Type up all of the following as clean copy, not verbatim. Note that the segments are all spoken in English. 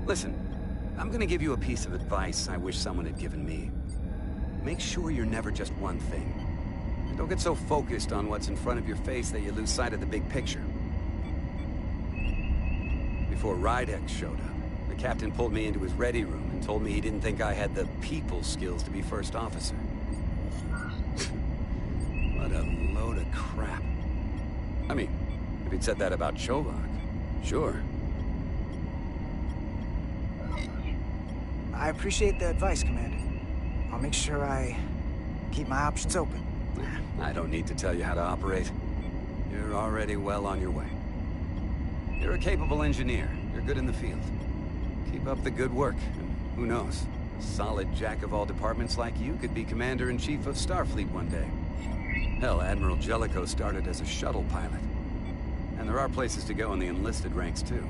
Listen, I'm gonna give you a piece of advice I wish someone had given me. Make sure you're never just one thing. And don't get so focused on what's in front of your face that you lose sight of the big picture. Before Rydex showed up, the captain pulled me into his ready room and told me he didn't think I had the people skills to be first officer. What a load of crap. I mean, if he'd said that about Chovak, sure. I appreciate the advice, Commander. I'll make sure I keep my options open. I don't need to tell you how to operate. You're already well on your way. You're a capable engineer. You're good in the field. Keep up the good work, and who knows? A solid jack of all departments like you could be Commander-in-Chief of Starfleet one day. Hell, Admiral Jellicoe started as a shuttle pilot. And there are places to go in the enlisted ranks, too.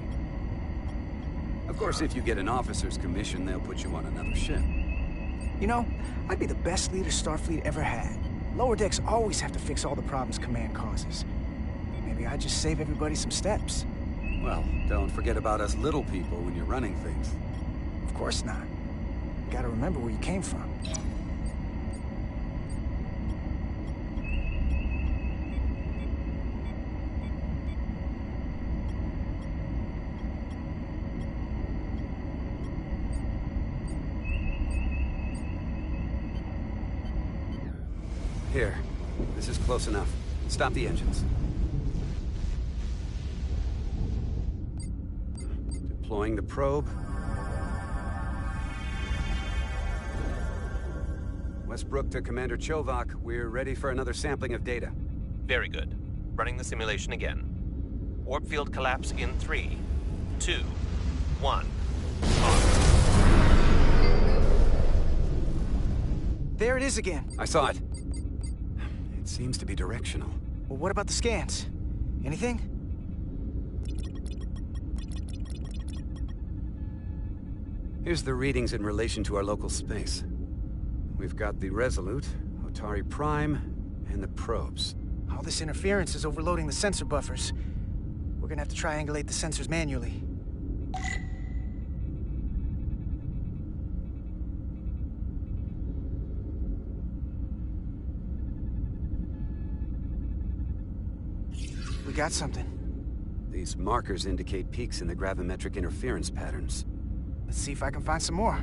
Of course, if you get an officer's commission, they'll put you on another ship. You know, I'd be the best leader Starfleet ever had. Lower decks always have to fix all the problems Command causes. Maybe I just save everybody some steps. Well, don't forget about us little people when you're running things. Of course not. You gotta remember where you came from. Here. This is close enough. Stop the engines. Deploying the probe. Westbrook to Commander Chovak. We're ready for another sampling of data. Very good. Running the simulation again. Warp field collapse in 3, 2, 1. There it is again. I saw it. It seems to be directional. Well, what about the scans? Anything? Here's the readings in relation to our local space. We've got the Resolute, Otari Prime, and the probes. All this interference is overloading the sensor buffers. We're gonna have to triangulate the sensors manually. We got something. These markers indicate peaks in the gravimetric interference patterns. Let's see if I can find some more.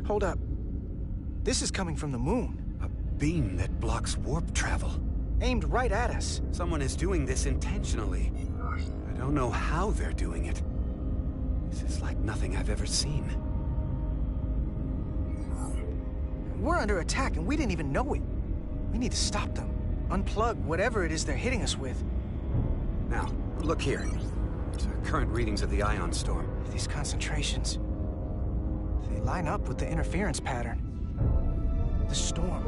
Hold up. This is coming from the moon. A beam that blocks warp travel. Aimed right at us. Someone is doing this intentionally. I don't know how they're doing it. This is like nothing I've ever seen. We're under attack and we didn't even know it. We need to stop them. Unplug whatever it is they're hitting us with. Now, look here. Current readings of the ion storm. These concentrations, they line up with the interference pattern. The storm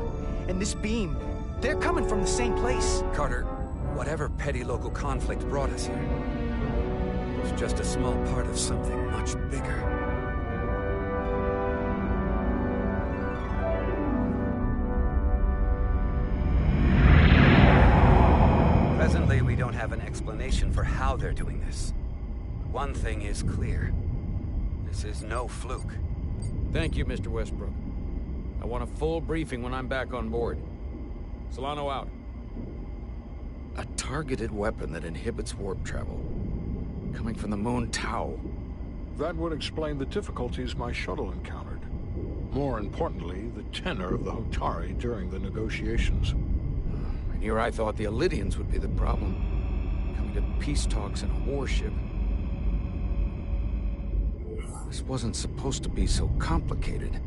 and this beam, they're coming from the same place. Carter, whatever petty local conflict brought us here, it's just a small part of something much bigger. Presently, we don't have an explanation for how they're doing this. One thing is clear. This is no fluke. Thank you, Mr. Westbrook. I want a full briefing when I'm back on board. Solano out. A targeted weapon that inhibits warp travel. Coming from the moon Tau. That would explain the difficulties my shuttle encountered. More importantly, the tenor of the Hotari during the negotiations. And here I thought the Elydians would be the problem. Coming to peace talks in a warship. This wasn't supposed to be so complicated.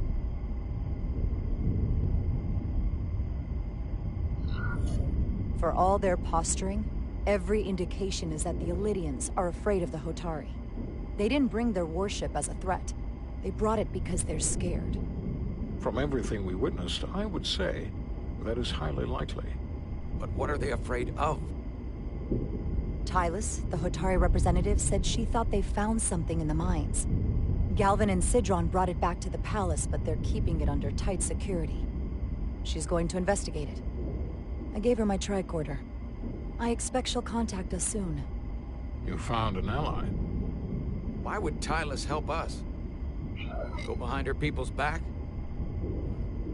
For all their posturing, every indication is that the Elydians are afraid of the Hotari. They didn't bring their warship as a threat. They brought it because they're scared. From everything we witnessed, I would say that is highly likely. But what are they afraid of? Tylus, the Hotari representative, said she thought they found something in the mines. Galvin and Sidron brought it back to the palace, but they're keeping it under tight security. She's going to investigate it. I gave her my tricorder. I expect she'll contact us soon. You found an ally. Why would Tylus help us? Go behind her people's back?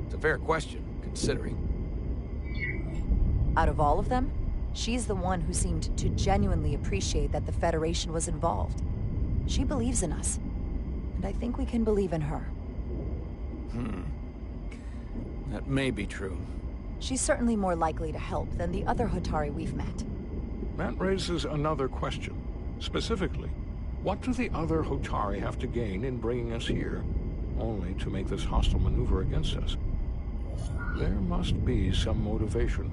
It's a fair question, considering. Out of all of them, she's the one who seemed to genuinely appreciate that the Federation was involved. She believes in us, and I think we can believe in her. That may be true. She's certainly more likely to help than the other Hotari we've met. That raises another question. Specifically, what do the other Hotari have to gain in bringing us here, only to make this hostile maneuver against us? There must be some motivation.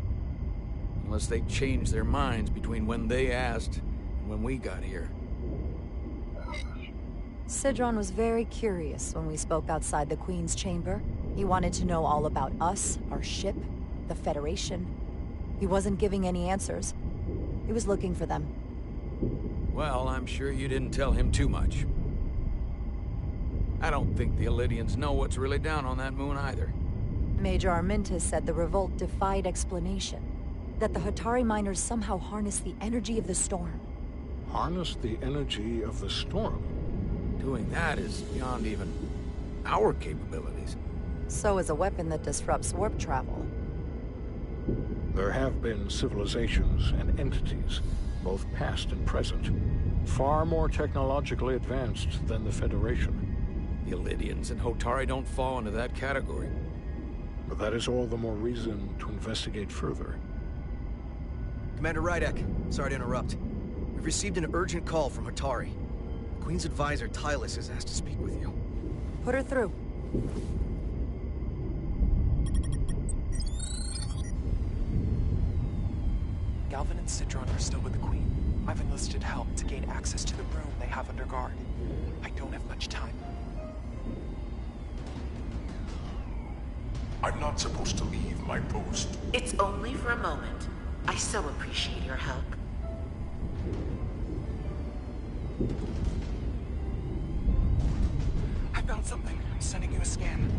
Unless they changed their minds between when they asked and when we got here. Sidron was very curious when we spoke outside the Queen's chamber. He wanted to know all about us, our ship, the Federation. He wasn't giving any answers. He was looking for them. Well, I'm sure you didn't tell him too much. I don't think the Illidians know what's really down on that moon either. Major Armintas said the revolt defied explanation. That the Hotari miners somehow harnessed the energy of the storm. Harness the energy of the storm? Doing that is beyond even our capabilities. So is a weapon that disrupts warp travel. There have been civilizations and entities, both past and present, far more technologically advanced than the Federation. The Illidians and Hotari don't fall into that category. But that is all the more reason to investigate further. Commander Rydek, sorry to interrupt. We've received an urgent call from Hotari. Queen's advisor, Tylus, has asked to speak with you. Put her through. Galvin and Sidron are still with the Queen. I've enlisted help to gain access to the room they have under guard. I don't have much time. I'm not supposed to leave my post. It's only for a moment. I so appreciate your help. I found something. I'm sending you a scan.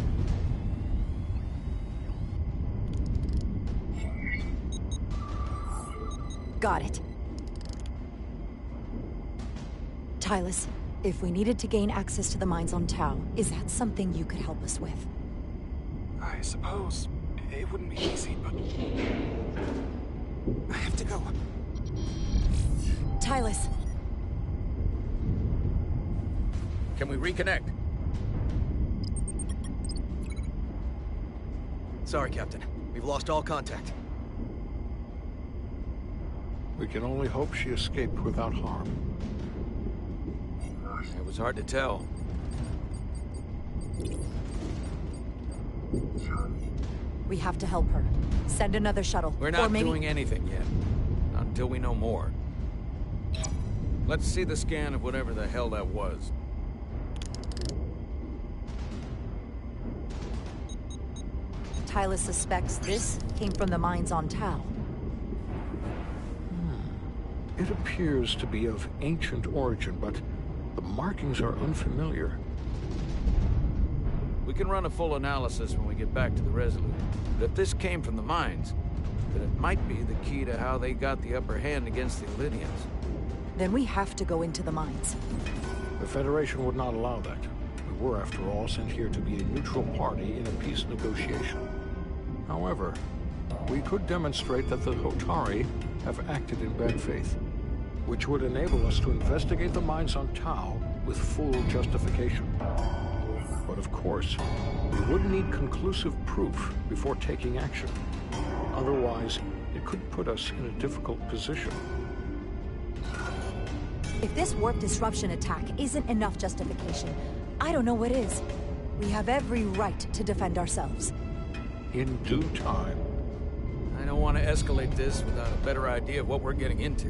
Got it. Tylus, if we needed to gain access to the mines on Tau, is that something you could help us with? I suppose it wouldn't be easy, but I have to go. Tylus. Can we reconnect? Sorry, Captain. We've lost all contact. We can only hope she escaped without harm. It was hard to tell. We have to help her. Send another shuttle. We're not doing anything yet. Not until we know more. Let's see the scan of whatever the hell that was. Tylus suspects this came from the mines on Tau. It appears to be of ancient origin, but the markings are unfamiliar. We can run a full analysis when we get back to the Resolute. But if this came from the mines, then it might be the key to how they got the upper hand against the Illidians. Then we have to go into the mines. The Federation would not allow that. We were, after all, sent here to be a neutral party in a peace negotiation. However, we could demonstrate that the Hotari have acted in bad faith, which would enable us to investigate the mines on Tau with full justification. But of course, we would need conclusive proof before taking action. Otherwise, it could put us in a difficult position. If this warp disruption attack isn't enough justification, I don't know what is. We have every right to defend ourselves. In due time. I don't want to escalate this without a better idea of what we're getting into.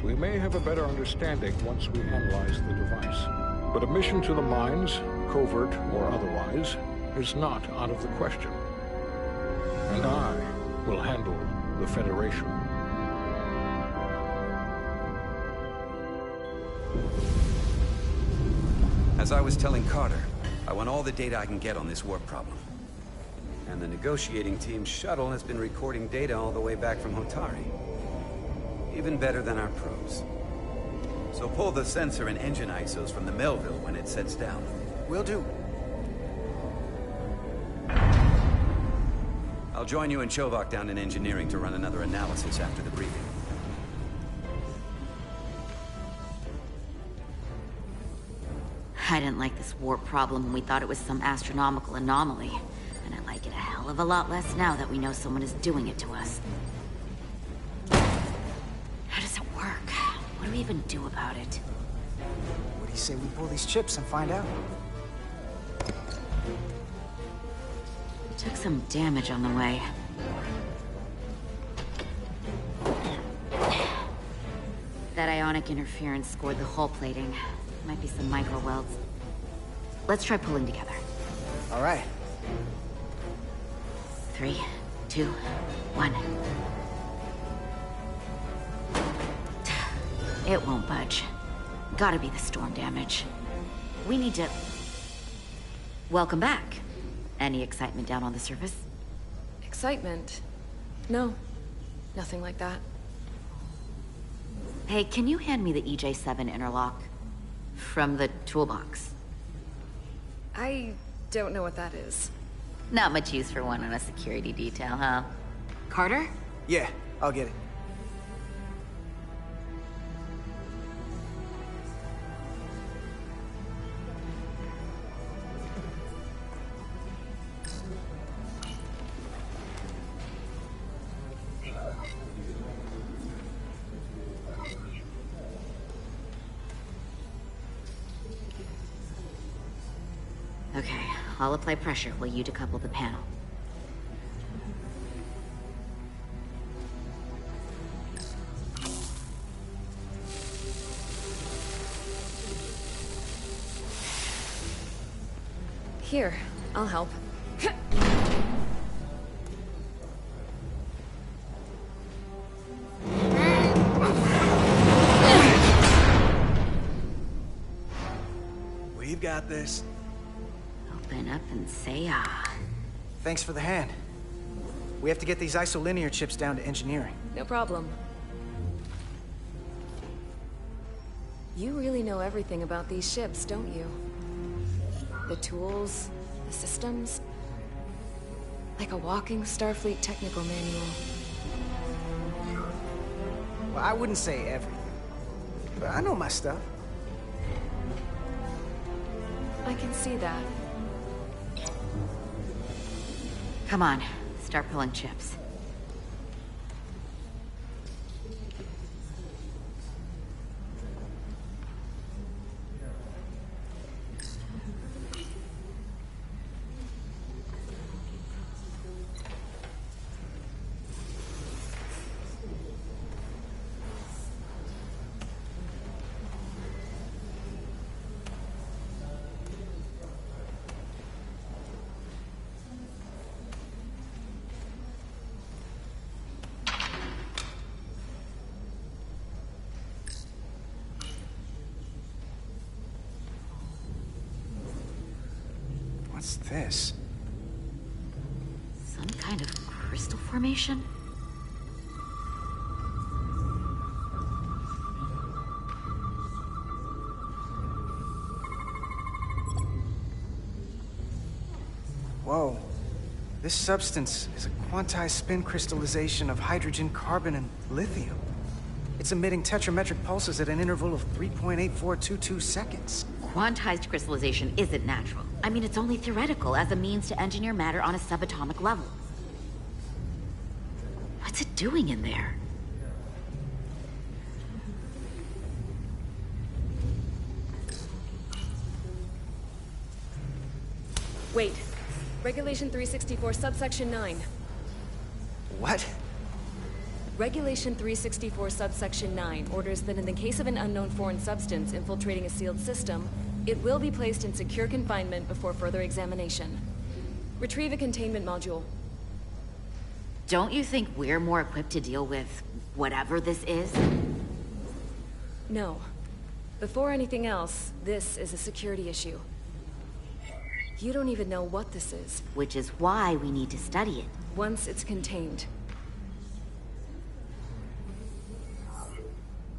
We may have a better understanding once we analyze the device. But a mission to the mines, covert or otherwise, is not out of the question. And I will handle the Federation. As I was telling Carter, I want all the data I can get on this warp problem. And the negotiating team's shuttle has been recording data all the way back from Hotari. Even better than our probes. So pull the sensor and engine ISOs from the Melville when it sets down. Will do. I'll join you and Chovak down in engineering to run another analysis after the briefing. I didn't like this warp problem when we thought it was some astronomical anomaly. And I like it a hell of a lot less now that we know someone is doing it to us. How does it work? What do we even do about it? What do you say we pull these chips and find out? Took some damage on the way. That ionic interference scored the hull plating. Might be some micro welds. Let's try pulling together. All right. 3, 2, 1. It won't budge. Gotta be the storm damage. We need to... Welcome back. Any excitement down on the surface? Excitement? No. Nothing like that. Hey, can you hand me the EJ7 interlock? From the toolbox. I don't know what that is. Not much use for one on a security detail, huh? Carter? Yeah, I'll get it. Okay, I'll apply pressure while you decouple the panel. Here, I'll help. We've got this. Open up and say ah. Thanks for the hand. We have to get these isolinear chips down to engineering. No problem. You really know everything about these ships, don't you? The tools, the systems. Like a walking Starfleet technical manual. Well, I wouldn't say everything, but I know my stuff. I can see that. Come on, start pulling chips. What's this? Some kind of crystal formation? Whoa. This substance is a quantized spin crystallization of hydrogen, carbon, and lithium. It's emitting tetrametric pulses at an interval of 3.8422 seconds. Quantized crystallization isn't natural. I mean, it's only theoretical as a means to engineer matter on a subatomic level. What's it doing in there? Wait. Regulation 364, subsection 9. What? Regulation 364, subsection 9 orders that in the case of an unknown foreign substance infiltrating a sealed system, it will be placed in secure confinement before further examination. Retrieve a containment module. Don't you think we're more equipped to deal with whatever this is? No. Before anything else, this is a security issue. You don't even know what this is. Which is why we need to study it. Once it's contained.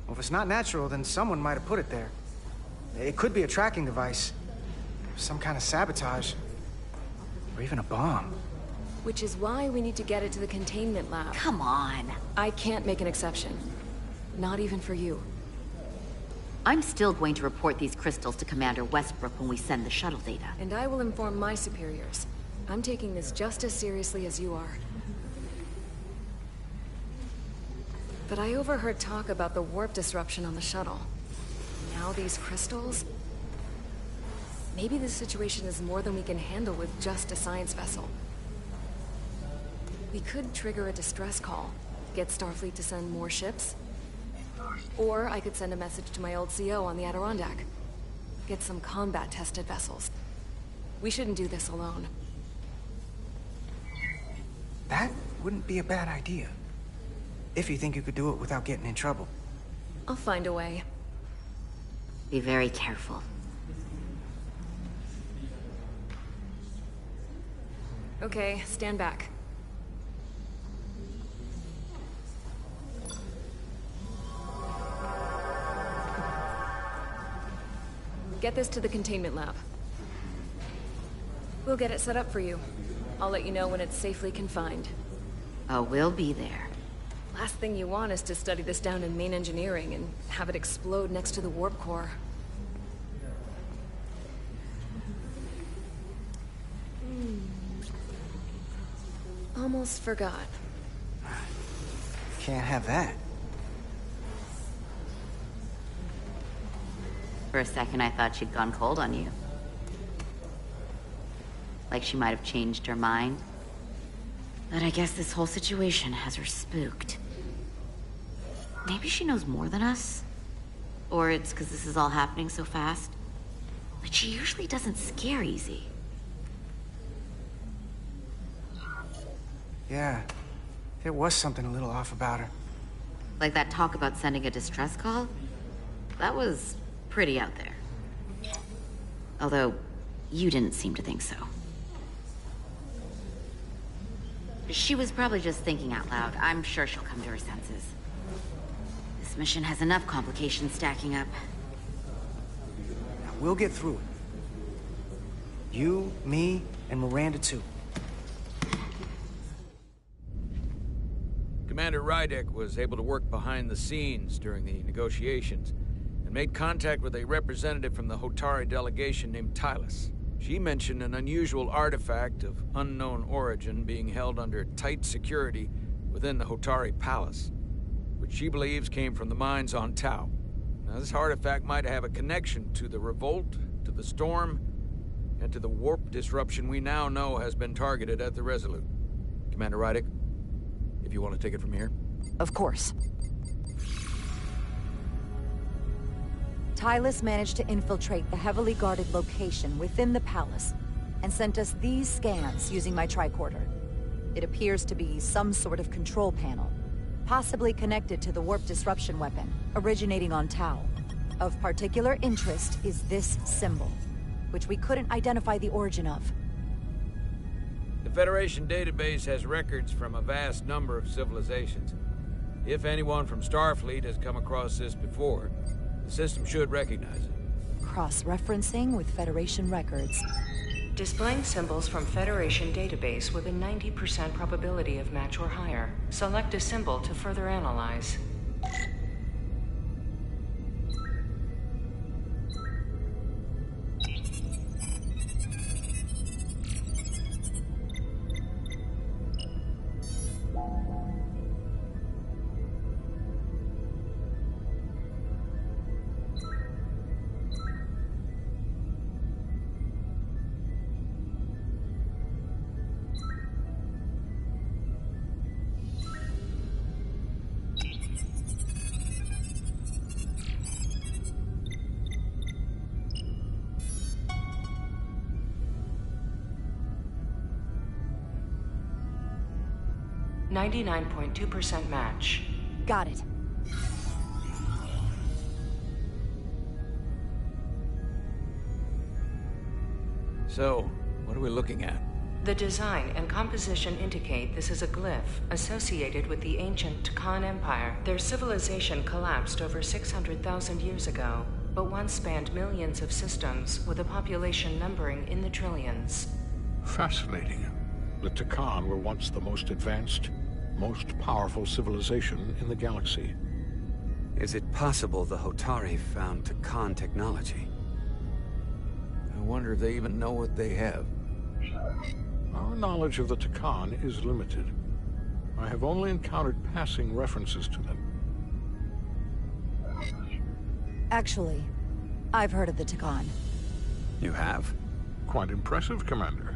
Well, if it's not natural, then someone might have put it there. It could be a tracking device. Some kind of sabotage. Or even a bomb. Which is why we need to get it to the containment lab. Come on. I can't make an exception. Not even for you. I'm still going to report these crystals to Commander Westbrook when we send the shuttle data. And I will inform my superiors. I'm taking this just as seriously as you are. But I overheard talk about the warp disruption on the shuttle. Now these crystals? Maybe this situation is more than we can handle with just a science vessel. We could trigger a distress call, get Starfleet to send more ships. Or I could send a message to my old CO on the Adirondack. Get some combat-tested vessels. We shouldn't do this alone. That wouldn't be a bad idea. If you think you could do it without getting in trouble. I'll find a way. Be very careful. Okay, stand back. Get this to the containment lab. We'll get it set up for you. I'll let you know when it's safely confined. Oh, we'll be there. Last thing you want is to study this down in main engineering and have it explode next to the warp core. Almost forgot. Can't have that. For a second, I thought she'd gone cold on you. Like she might have changed her mind. But I guess this whole situation has her spooked. Maybe she knows more than us? Or it's because this is all happening so fast? But she usually doesn't scare easy. Yeah, there was something a little off about her. Like that talk about sending a distress call? That was pretty out there. Although, you didn't seem to think so. She was probably just thinking out loud. I'm sure she'll come to her senses. This mission has enough complications stacking up. Now, we'll get through it. You, me, and Miranda too. Commander Rydek was able to work behind the scenes during the negotiations and made contact with a representative from the Hotari delegation named Tylus. She mentioned an unusual artifact of unknown origin being held under tight security within the Hotari Palace, which she believes came from the mines on Tau. Now, this artifact might have a connection to the revolt, to the storm, and to the warp disruption we now know has been targeted at the Resolute. Commander Rydek, if you want to take it from here. Of course. Tylus managed to infiltrate the heavily guarded location within the palace and sent us these scans using my tricorder. It appears to be some sort of control panel, possibly connected to the warp disruption weapon originating on Tau. Of particular interest is this symbol, which we couldn't identify the origin of. The Federation database has records from a vast number of civilizations. If anyone from Starfleet has come across this before, the system should recognize it. Cross-referencing with Federation records. Displaying symbols from Federation database with a 90% probability of match or higher. Select a symbol to further analyze. .2% match. Got it. So, What are we looking at? The design and composition indicate this is a glyph associated with the ancient Takan Empire. Their civilization collapsed over 600,000 years ago, but once spanned millions of systems with a population numbering in the trillions. Fascinating. The Takan were once the most advanced, most powerful civilization in the galaxy. Is it possible the Hotari found Takan technology? I wonder if they even know what they have. Our knowledge of the Takan is limited. I have only encountered passing references to them. Actually, I've heard of the Takan. You have? Quite impressive, Commander.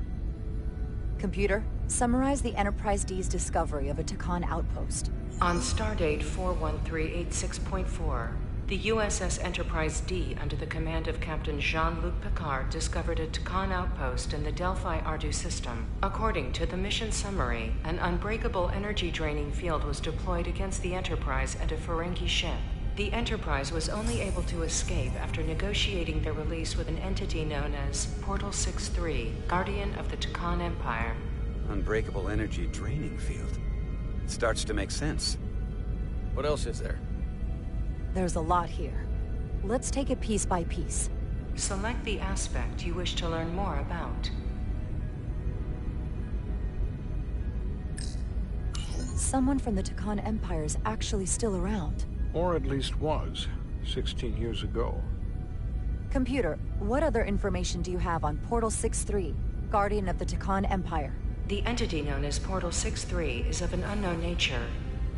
Computer, summarize the Enterprise D's discovery of a Takan outpost. On stardate 41386.4, the USS Enterprise D, under the command of Captain Jean-Luc Picard, discovered a Takan outpost in the Delphi Ardu system. According to the mission summary, an unbreakable energy-draining field was deployed against the Enterprise and a Ferengi ship. The Enterprise was only able to escape after negotiating their release with an entity known as Portal 63, Guardian of the Takan Empire. Unbreakable energy draining field. It starts to make sense. What else is there? There's a lot here. Let's take it piece by piece. Select the aspect you wish to learn more about. Someone from the Takan Empire is actually still around. Or at least was, 16 years ago. Computer, what other information do you have on Portal 63, Guardian of the Takan Empire? The entity known as Portal 63 is of an unknown nature.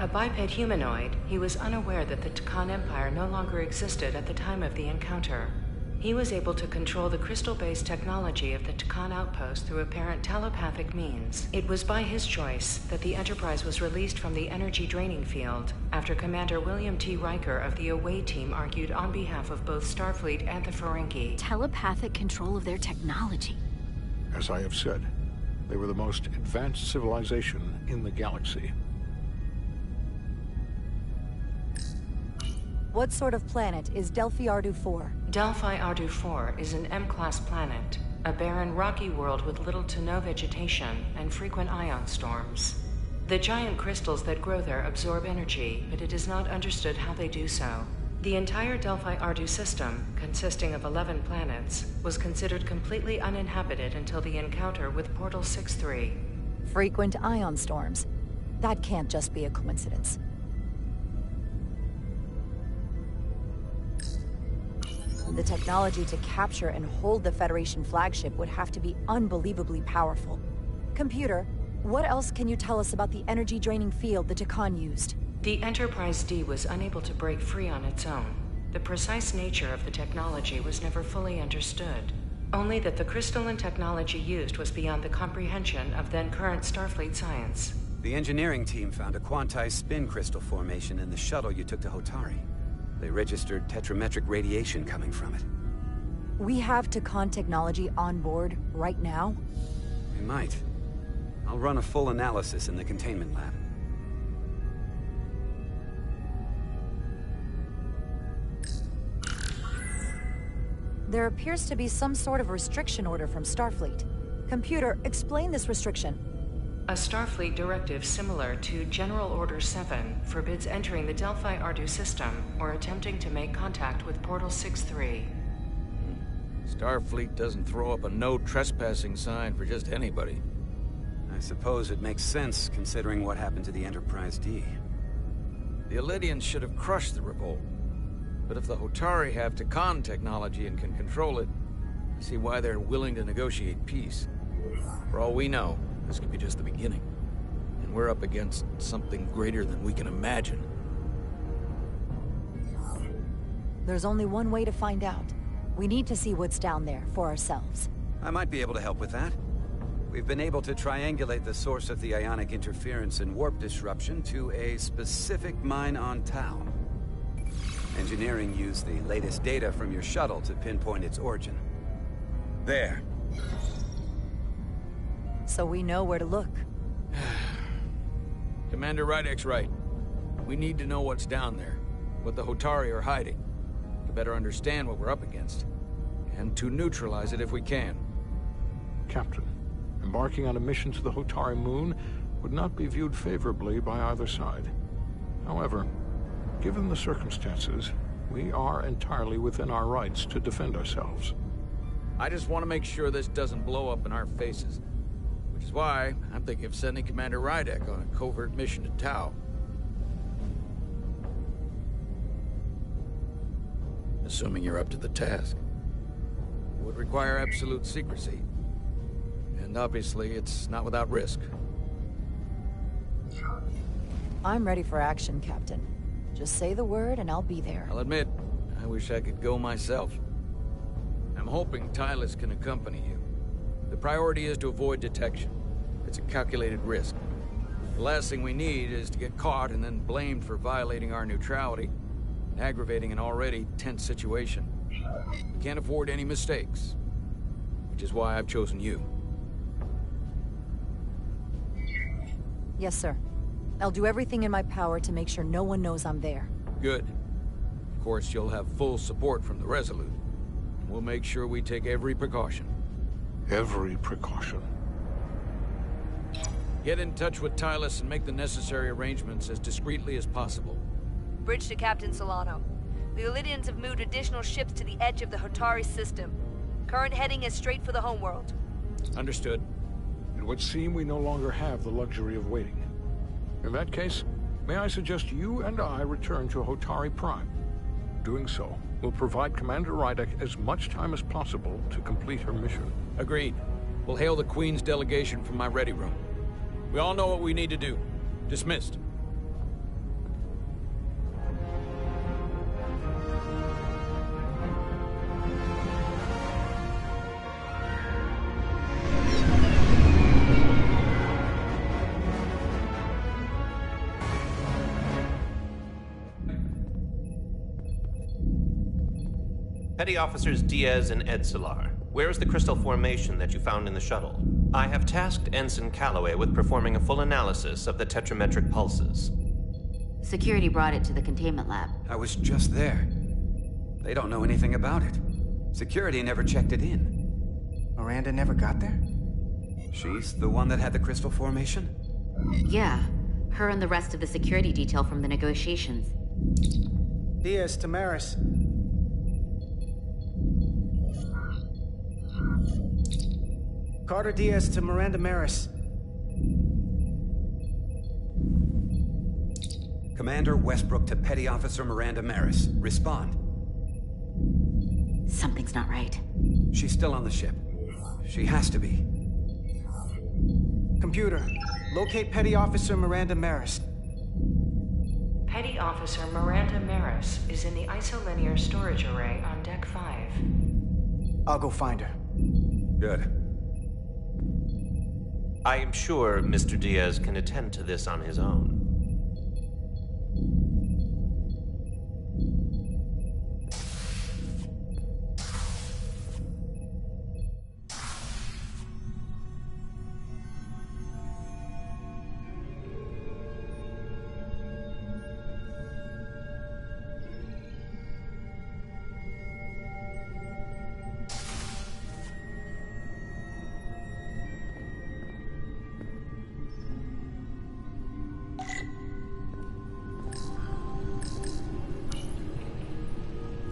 A biped humanoid, he was unaware that the Takan Empire no longer existed at the time of the encounter. He was able to control the crystal-based technology of the Takan outpost through apparent telepathic means. It was by his choice that the Enterprise was released from the energy-draining field after Commander William T. Riker of the Away Team argued on behalf of both Starfleet and the Ferengi. Telepathic control of their technology. As I have said, they were the most advanced civilization in the galaxy. What sort of planet is Delphi Ardu 4? Delphi Ardu 4 is an M-class planet, a barren rocky world with little to no vegetation and frequent ion storms. The giant crystals that grow there absorb energy, but it is not understood how they do so. The entire Delphi Ardu system, consisting of 11 planets, was considered completely uninhabited until the encounter with Portal 63. Frequent ion storms. That can't just be a coincidence. The technology to capture and hold the Federation flagship would have to be unbelievably powerful. Computer, what else can you tell us about the energy-draining field the Takan used? The Enterprise D was unable to break free on its own. The precise nature of the technology was never fully understood. Only that the crystalline technology used was beyond the comprehension of then-current Starfleet science. The engineering team found a quantized spin crystal formation in the shuttle you took to Hotari. They registered tetrametric radiation coming from it. We have Takan technology on board right now? We might. I'll run a full analysis in the containment lab. There appears to be some sort of restriction order from Starfleet. Computer, explain this restriction. A Starfleet directive similar to General Order 7 forbids entering the Delphi Ardu system or attempting to make contact with Portal 63. Starfleet doesn't throw up a no trespassing sign for just anybody. I suppose it makes sense considering what happened to the Enterprise D. The Elydians should have crushed the revolt. But if the Hotari have Takan technology and can control it, I see why they're willing to negotiate peace. For all we know, this could be just the beginning. And we're up against something greater than we can imagine. There's only one way to find out. We need to see what's down there for ourselves. I might be able to help with that. We've been able to triangulate the source of the ionic interference and warp disruption to a specific mine on Tau. Engineering used the latest data from your shuttle to pinpoint its origin. There. So we know where to look. Commander Rydek's right. We need to know what's down there, what the Hotari are hiding, to better understand what we're up against, and to neutralize it if we can. Captain, embarking on a mission to the Hotari moon would not be viewed favorably by either side. However, given the circumstances, we are entirely within our rights to defend ourselves. I just want to make sure this doesn't blow up in our faces. Which is why I'm thinking of sending Commander Rydek on a covert mission to Tau. Assuming you're up to the task. It would require absolute secrecy. And obviously, it's not without risk. I'm ready for action, Captain. Just say the word and I'll be there. I'll admit, I wish I could go myself. I'm hoping Tylus can accompany you. The priority is to avoid detection. It's a calculated risk. The last thing we need is to get caught and then blamed for violating our neutrality, and aggravating an already tense situation. We can't afford any mistakes, which is why I've chosen you. Yes, sir. I'll do everything in my power to make sure no one knows I'm there. Good. Of course, you'll have full support from the Resolute. We'll make sure we take every precaution. Every precaution. Get in touch with Tylus and make the necessary arrangements as discreetly as possible. Bridge to Captain Solano. The Illydians have moved additional ships to the edge of the Hotari system. Current heading is straight for the homeworld. Understood. It would seem we no longer have the luxury of waiting. In that case, may I suggest you and I return to Hotari Prime? Doing so will provide Commander Rydek as much time as possible to complete her mission. Agreed. We'll hail the Queen's delegation from my ready room. We all know what we need to do. Dismissed. Petty Officers Diaz and Edsolar, where is the crystal formation that you found in the shuttle? I have tasked Ensign Calloway with performing a full analysis of the tetrametric pulses. Security brought it to the containment lab. I was just there. They don't know anything about it. Security never checked it in. Miranda never got there? She's the one that had the crystal formation? Yeah, her and the rest of the security detail from the negotiations. Diaz, Tamaris. Carter Diaz to Miranda Maris. Commander Westbrook to Petty Officer Miranda Maris. Respond. Something's not right. She's still on the ship. She has to be. Computer, locate Petty Officer Miranda Maris. Petty Officer Miranda Maris is in the isolinear storage array on Deck 5. I'll go find her. Good. I am sure Mr. Diaz can attend to this on his own.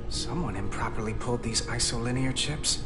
Someone improperly pulled these isolinear chips.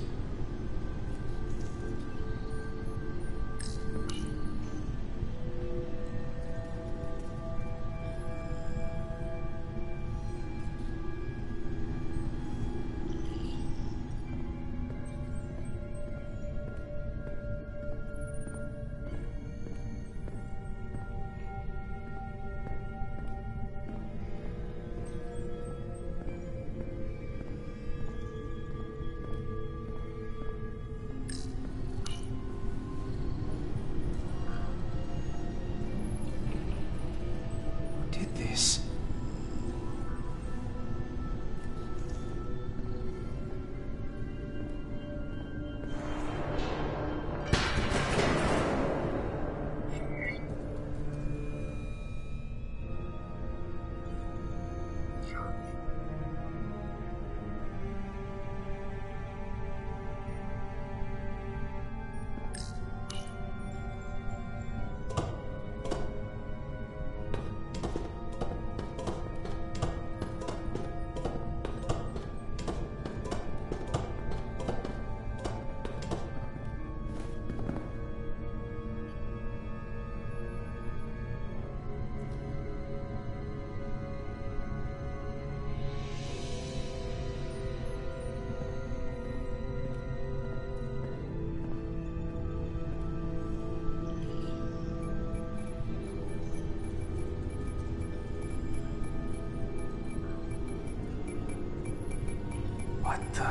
What the...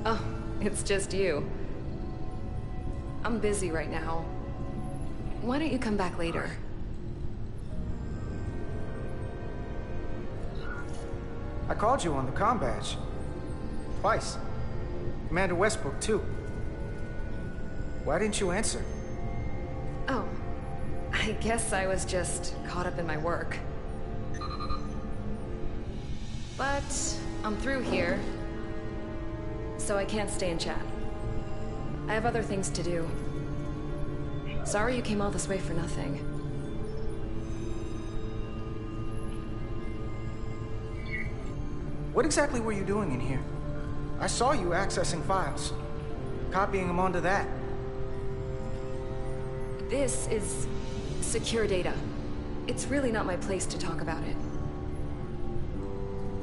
Oh, it's just you. I'm busy right now. Why don't you come back later? I called you on the comm badge. Twice. Commander Westbrook, too. Why didn't you answer? Oh, I guess I was just caught up in my work. But I'm through here, so I can't stay and chat. I have other things to do. Sorry you came all this way for nothing. What exactly were you doing in here? I saw you accessing files. Copying them onto that. This is secure data. It's really not my place to talk about it.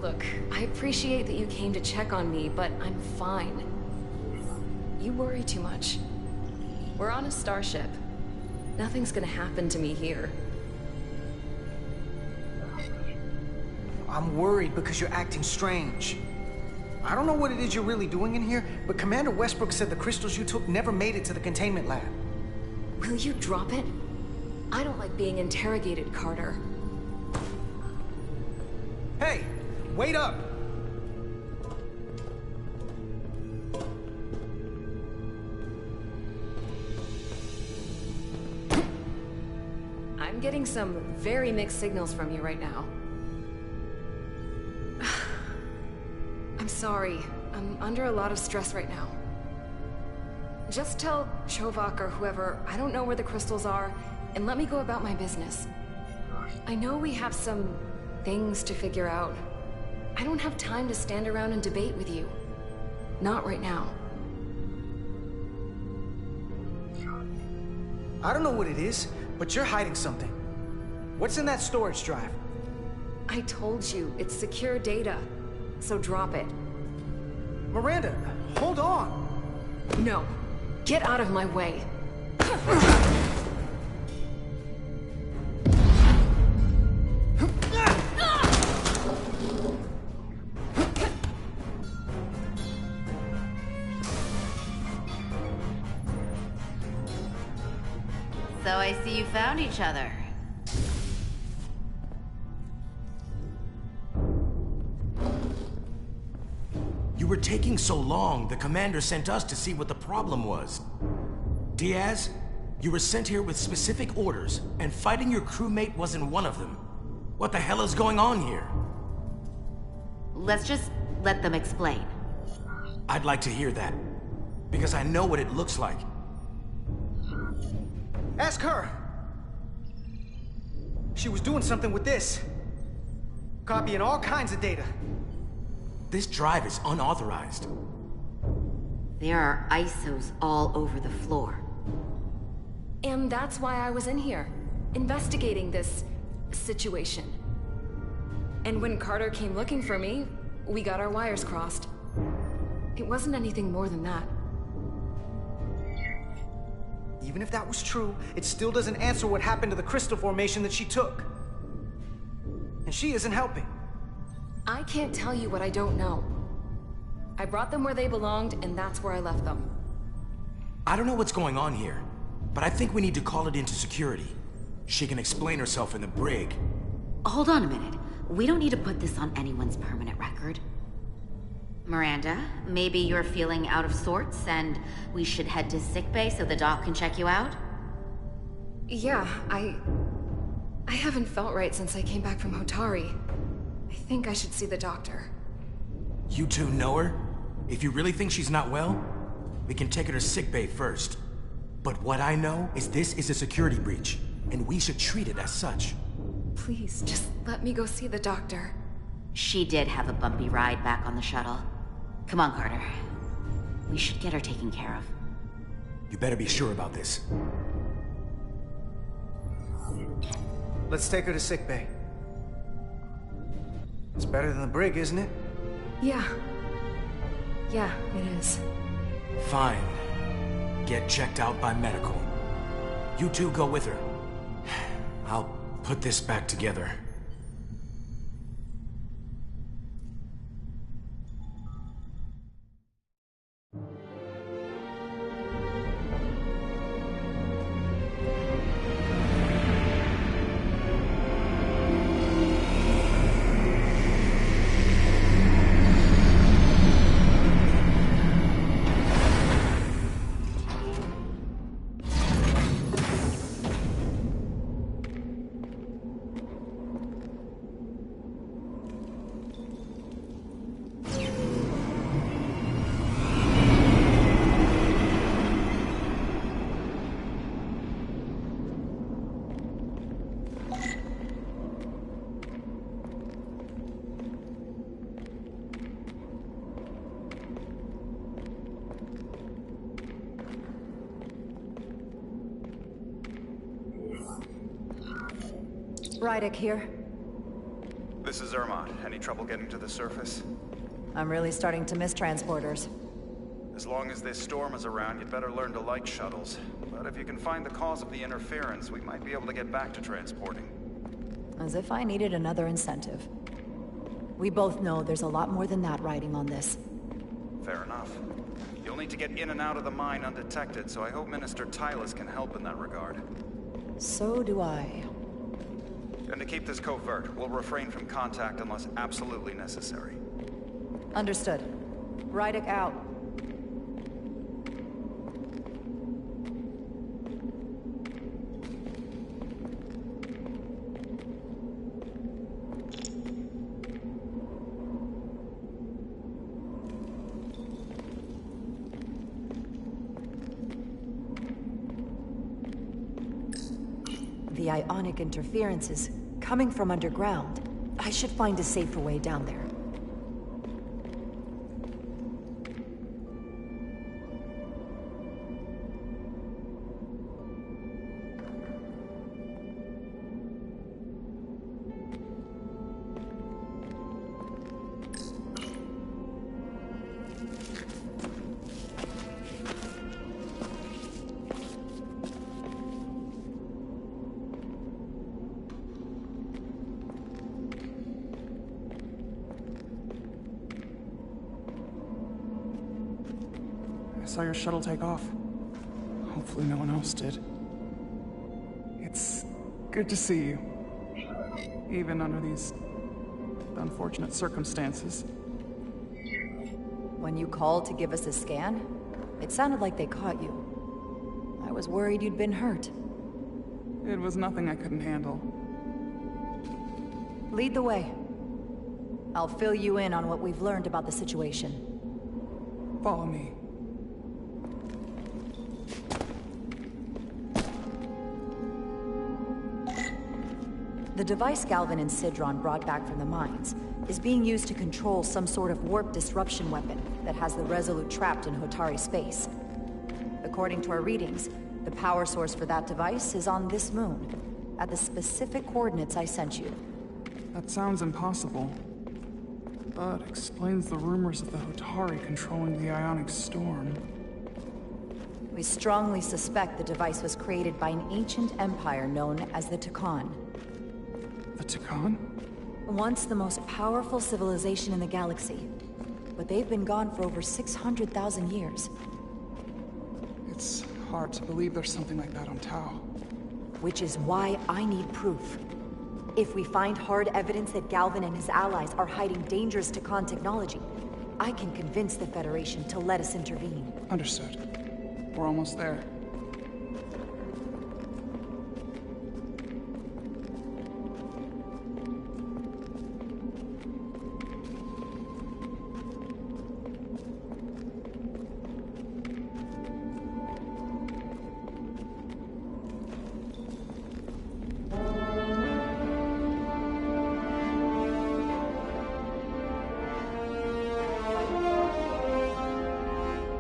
Look, I appreciate that you came to check on me, but I'm fine. You worry too much. We're on a starship. Nothing's gonna happen to me here. I'm worried because you're acting strange. I don't know what it is you're really doing in here, but Commander Westbrook said the crystals you took never made it to the containment lab. Will you drop it? I don't like being interrogated, Carter. Hey, wait up! I'm getting some very mixed signals from you right now. I'm sorry. I'm under a lot of stress right now. Just tell Chovak or whoever I don't know where the crystals are, and let me go about my business. I know we have some things to figure out. I don't have time to stand around and debate with you. Not right now. I don't know what it is, but you're hiding something. What's in that storage drive? I told you, it's secure data. So drop it. Miranda, hold on! No. Get out of my way. So I see you found each other. You were taking so long, the commander sent us to see what the problem was. Diaz, you were sent here with specific orders, and fighting your crewmate wasn't one of them. What the hell is going on here? Let's just let them explain. I'd like to hear that, because I know what it looks like. Ask her! She was doing something with this. Copying all kinds of data. This drive is unauthorized. There are ISOs all over the floor. And that's why I was in here, investigating this situation. And when Carter came looking for me, we got our wires crossed. It wasn't anything more than that. Even if that was true, it still doesn't answer what happened to the crystal formation that she took. And she isn't helping. I can't tell you what I don't know. I brought them where they belonged, and that's where I left them. I don't know what's going on here, but I think we need to call it into security. She can explain herself in the brig. Hold on a minute. We don't need to put this on anyone's permanent record. Miranda, maybe you're feeling out of sorts, and we should head to sickbay so the doc can check you out? Yeah, I haven't felt right since I came back from Hotari. I think I should see the doctor. You two know her? If you really think she's not well, we can take her to sickbay first. But what I know is this is a security breach, and we should treat it as such. Please, just let me go see the doctor. She did have a bumpy ride back on the shuttle. Come on, Carter. We should get her taken care of. You better be sure about this. Let's take her to sickbay. It's better than the brig, isn't it? Yeah. Yeah, it is. Fine. Get checked out by medical. You two go with her. I'll put this back together. Rydick here. This is Ermont. Any trouble getting to the surface? I'm really starting to miss transporters. As long as this storm is around, you'd better learn to like shuttles. But if you can find the cause of the interference, we might be able to get back to transporting. As if I needed another incentive. We both know there's a lot more than that riding on this. Fair enough. You'll need to get in and out of the mine undetected, so I hope Minister Tylus can help in that regard. So do I. And to keep this covert, we'll refrain from contact unless absolutely necessary. Understood. Rydick out. The ionic interference is coming from underground. I should find a safer way down there. I saw your shuttle take off. Hopefully no one else did. It's good to see you. Even under these unfortunate circumstances. When you called to give us a scan, it sounded like they caught you. I was worried you'd been hurt. It was nothing I couldn't handle. Lead the way. I'll fill you in on what we've learned about the situation. Follow me. The device Galvin and Sidron brought back from the mines is being used to control some sort of warp disruption weapon that has the Resolute trapped in Hotari space. According to our readings, the power source for that device is on this moon, at the specific coordinates I sent you. That sounds impossible, but explains the rumors of the Hotari controlling the ionic storm. We strongly suspect the device was created by an ancient empire known as the Takan. The Takan? Once the most powerful civilization in the galaxy, but they've been gone for over 600,000 years. It's hard to believe there's something like that on Tau. Which is why I need proof. If we find hard evidence that Galvin and his allies are hiding dangerous Takan technology, I can convince the Federation to let us intervene. Understood. We're almost there.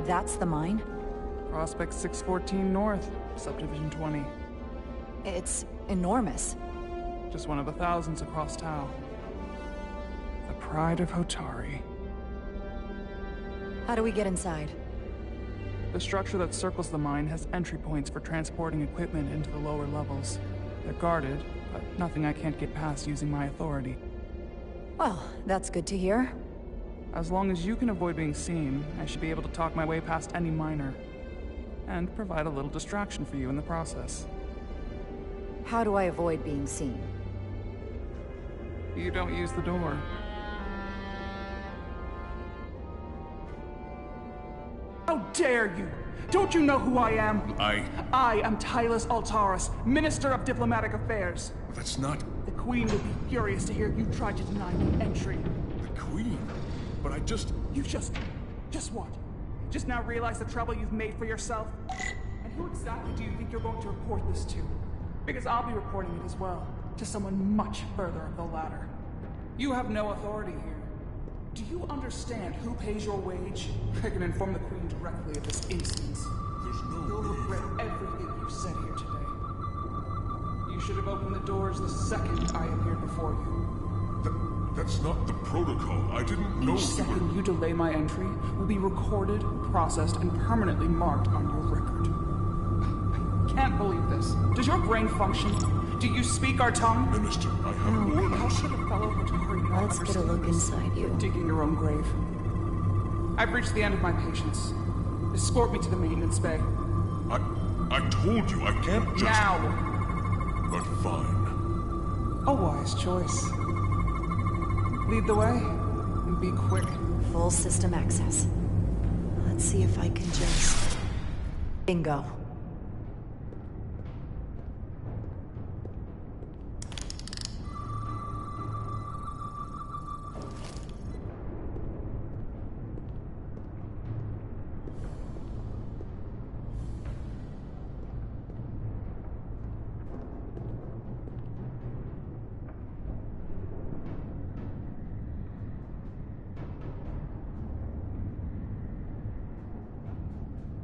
That's the mine? Prospect 614 North, Subdivision 20. It's enormous. Just one of the thousands across Tau. The pride of Hotari. How do we get inside? The structure that circles the mine has entry points for transporting equipment into the lower levels. They're guarded, but nothing I can't get past using my authority. Well, that's good to hear. As long as you can avoid being seen, I should be able to talk my way past any minor. And provide a little distraction for you in the process. How do I avoid being seen? You don't use the door. How dare you! Don't you know who I am? I am Tylus Altaris, Minister of Diplomatic Affairs. That's not... The Queen would be furious to hear you tried to deny me entry. The Queen? But I just... You just what? Just now realize the trouble you've made for yourself? And who exactly do you think you're going to report this to? Because I'll be reporting it as well, to someone much further up the ladder. You have no authority here. Do you understand who pays your wage? I can inform the Queen directly of this instance. You'll regret everything you said here today. You should have opened the doors the second I appeared before you. That's not the protocol. I didn't know. Each second you delay my entry will be recorded, processed, and permanently marked on your record. I can't believe this. Does your brain function? Do you speak our tongue? Minister, I have orders. How should a fellow Hotari not Let's get a look inside you. Digging your own grave. I've reached the end of my patience. Escort me to the maintenance bay. I told you I can't just... Now! But fine. A wise choice. Lead the way, and be quick. Full system access. Let's see if I can just... Bingo.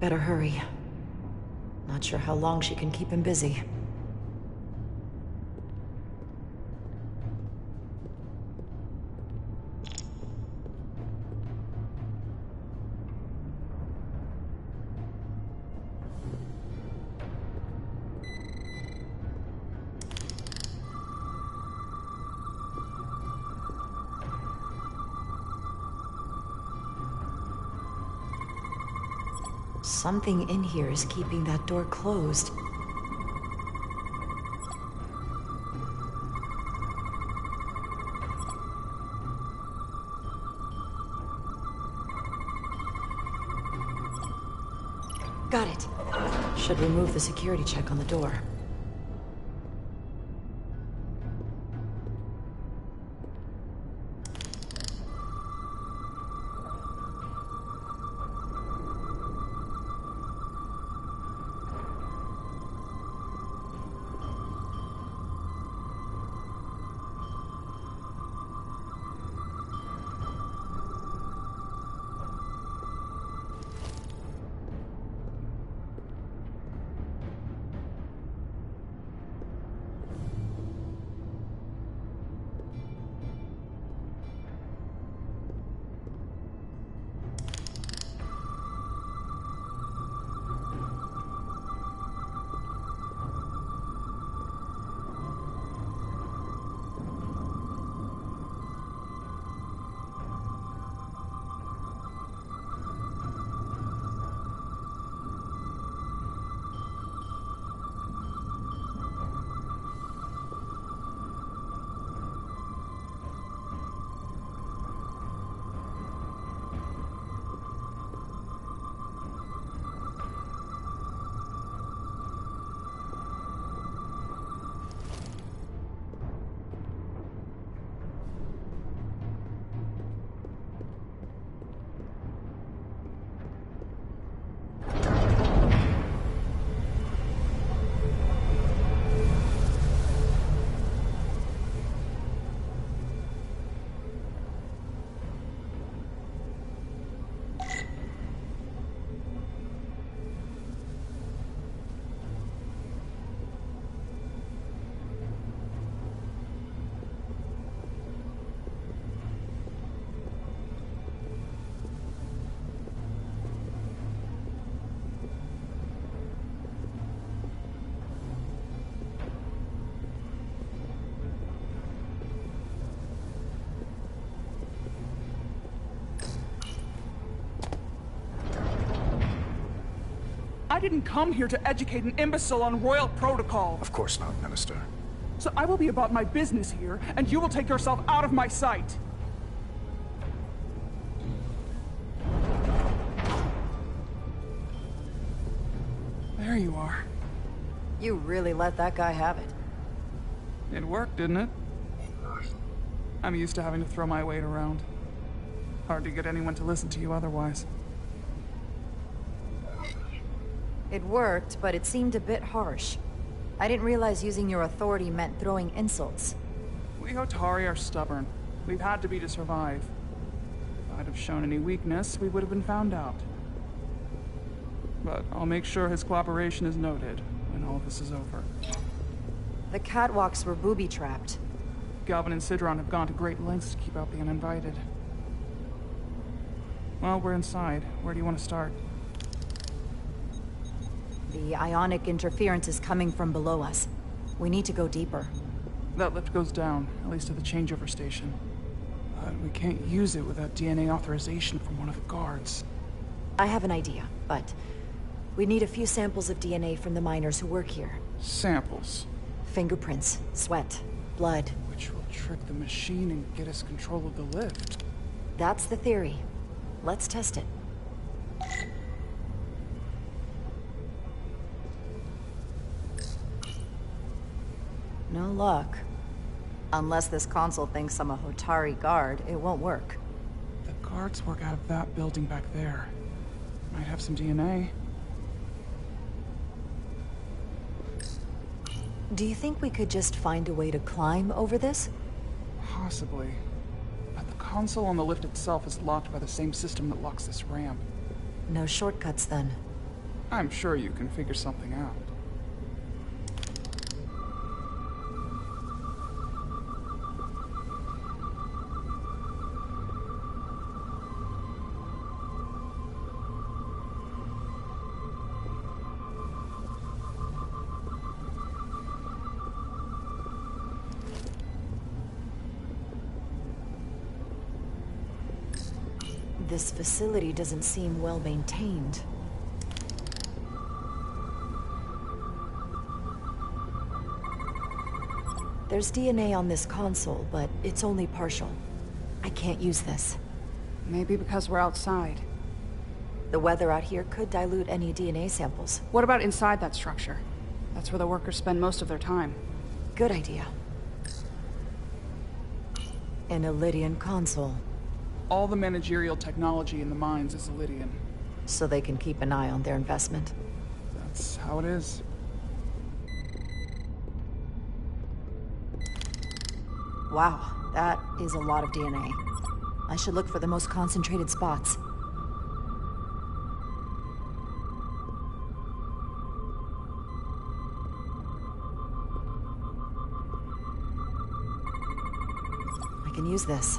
Better hurry. Not sure how long she can keep him busy. Something in here is keeping that door closed. Got it. Should remove the security check on the door. I didn't come here to educate an imbecile on royal protocol. Of course not, Minister. So I will be about my business here, and you will take yourself out of my sight. There you are. You really let that guy have it. It worked, didn't it? I'm used to having to throw my weight around. Hard to get anyone to listen to you otherwise. It worked, but it seemed a bit harsh. I didn't realize using your authority meant throwing insults. We Hotari are stubborn. We've had to be to survive. If I'd have shown any weakness, we would have been found out. But I'll make sure his cooperation is noted when all of this is over. The catwalks were booby-trapped. Galvin and Sidron have gone to great lengths to keep out the uninvited. Well, we're inside. Where do you want to start? The ionic interference is coming from below us. We need to go deeper. That lift goes down, at least to the changeover station. But we can't use it without DNA authorization from one of the guards. I have an idea, but we need a few samples of DNA from the miners who work here. Samples? Fingerprints, sweat, blood. Which will trick the machine and get us control of the lift. That's the theory. Let's test it. No luck. Unless this console thinks I'm a Hotari guard, it won't work. The guards work out of that building back there. Might have some DNA. Do you think we could just find a way to climb over this? Possibly. But the console on the lift itself is locked by the same system that locks this ramp. No shortcuts, then. I'm sure you can figure something out. This facility doesn't seem well maintained. There's DNA on this console, but it's only partial. I can't use this. Maybe because we're outside. The weather out here could dilute any DNA samples. What about inside that structure? That's where the workers spend most of their time. Good idea. An Illydian console. All the managerial technology in the mines is Illydian. So they can keep an eye on their investment. That's how it is. Wow, that is a lot of DNA. I should look for the most concentrated spots. I can use this.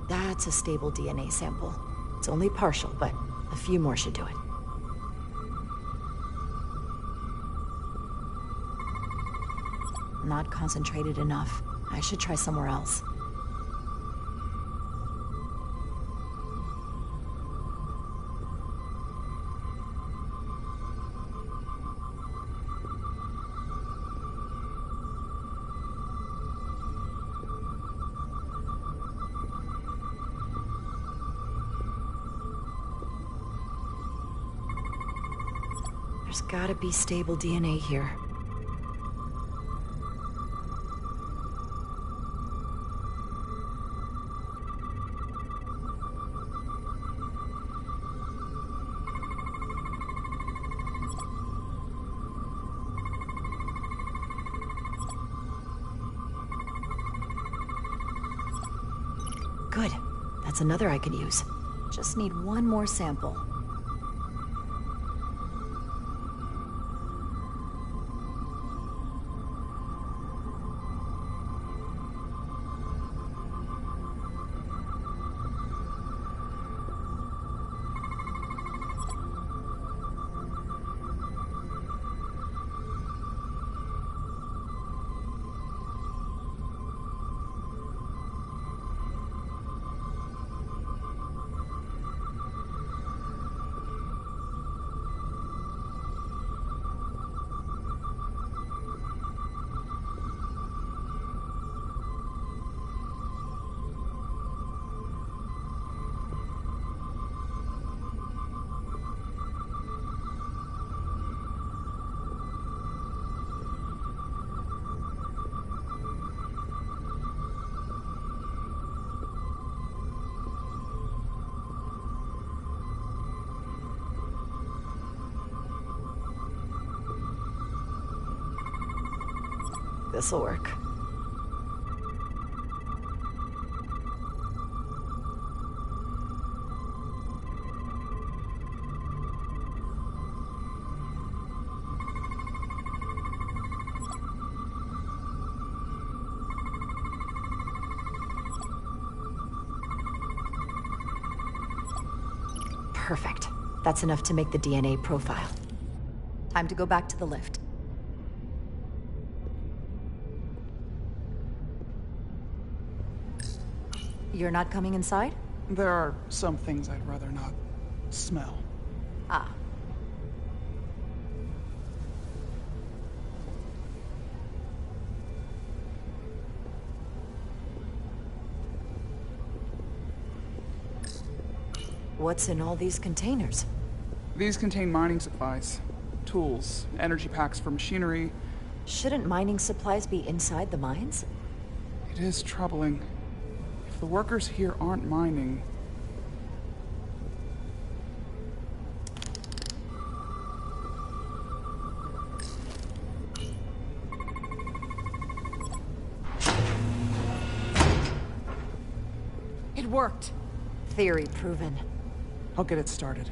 That's a stable DNA sample. It's only partial, but a few more should do it. Not concentrated enough. I should try somewhere else. There's gotta be stable DNA here. Good. That's another I can use. Just need one more sample. this'll work. Perfect. That's enough to make the DNA profile. Time to go back to the lift. You're not coming inside? There are some things I'd rather not smell. Ah. What's in all these containers? These contain mining supplies, tools, energy packs for machinery. Shouldn't mining supplies be inside the mines? It is troubling. If the workers here aren't mining... It worked. Theory proven. I'll get it started.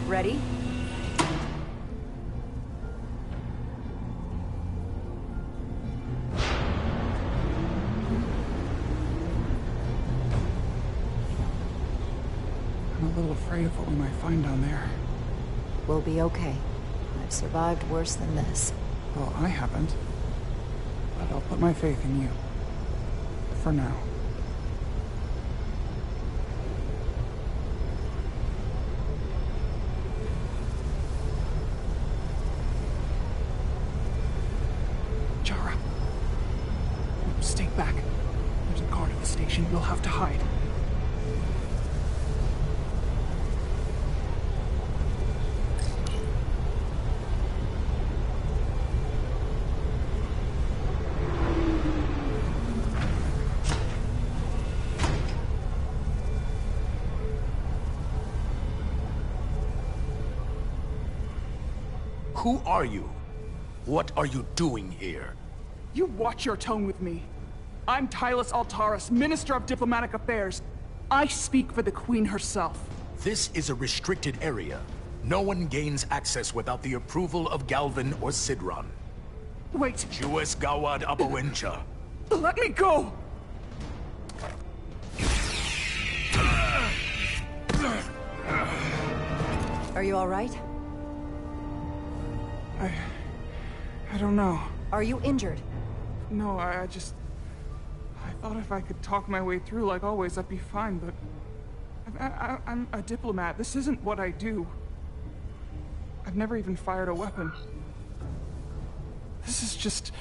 Ready? I'm a little afraid of what we might find down there. We'll be okay. I've survived worse than this. Well, I haven't. But I'll put my faith in you. For now. Jara. Stay back. There's a guard at the station. You'll have to hide. Who are you? What are you doing here? You watch your tone with me. I'm Tylus Altaris, Minister of Diplomatic Affairs. I speak for the Queen herself. This is a restricted area. No one gains access without the approval of Galvin or Sidron. Wait. Jues Gawad Abawencha. Let me go! Are you all right? I don't know. Are you injured? No, I thought if I could talk my way through like always, I'd be fine, but... I'm a diplomat. This isn't what I do. I've never even fired a weapon. This is just...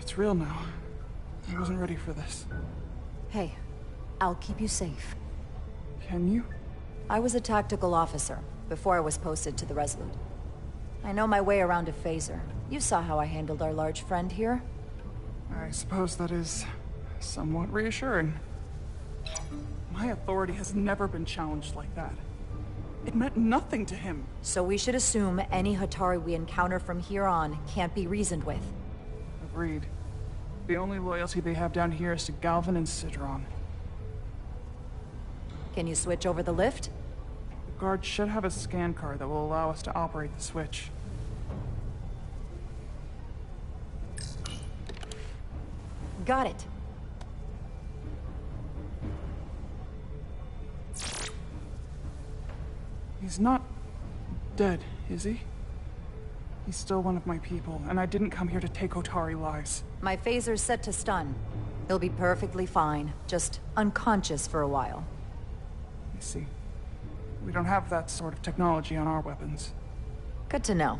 It's real now. I wasn't ready for this. Hey, I'll keep you safe. Can you? I was a tactical officer before I was posted to the Resolute. I know my way around a phaser. You saw how I handled our large friend here. I suppose that is somewhat reassuring. My authority has never been challenged like that. It meant nothing to him. So we should assume any Hatari we encounter from here on can't be reasoned with. Agreed. The only loyalty they have down here is to Galvin and Sidron. Can you switch over the lift? The guard should have a scan card that will allow us to operate the switch. Got it. He's not dead, is he? He's still one of my people, and I didn't come here to take Otari lives. My phaser's set to stun. He'll be perfectly fine, just unconscious for a while. I see. We don't have that sort of technology on our weapons. Good to know.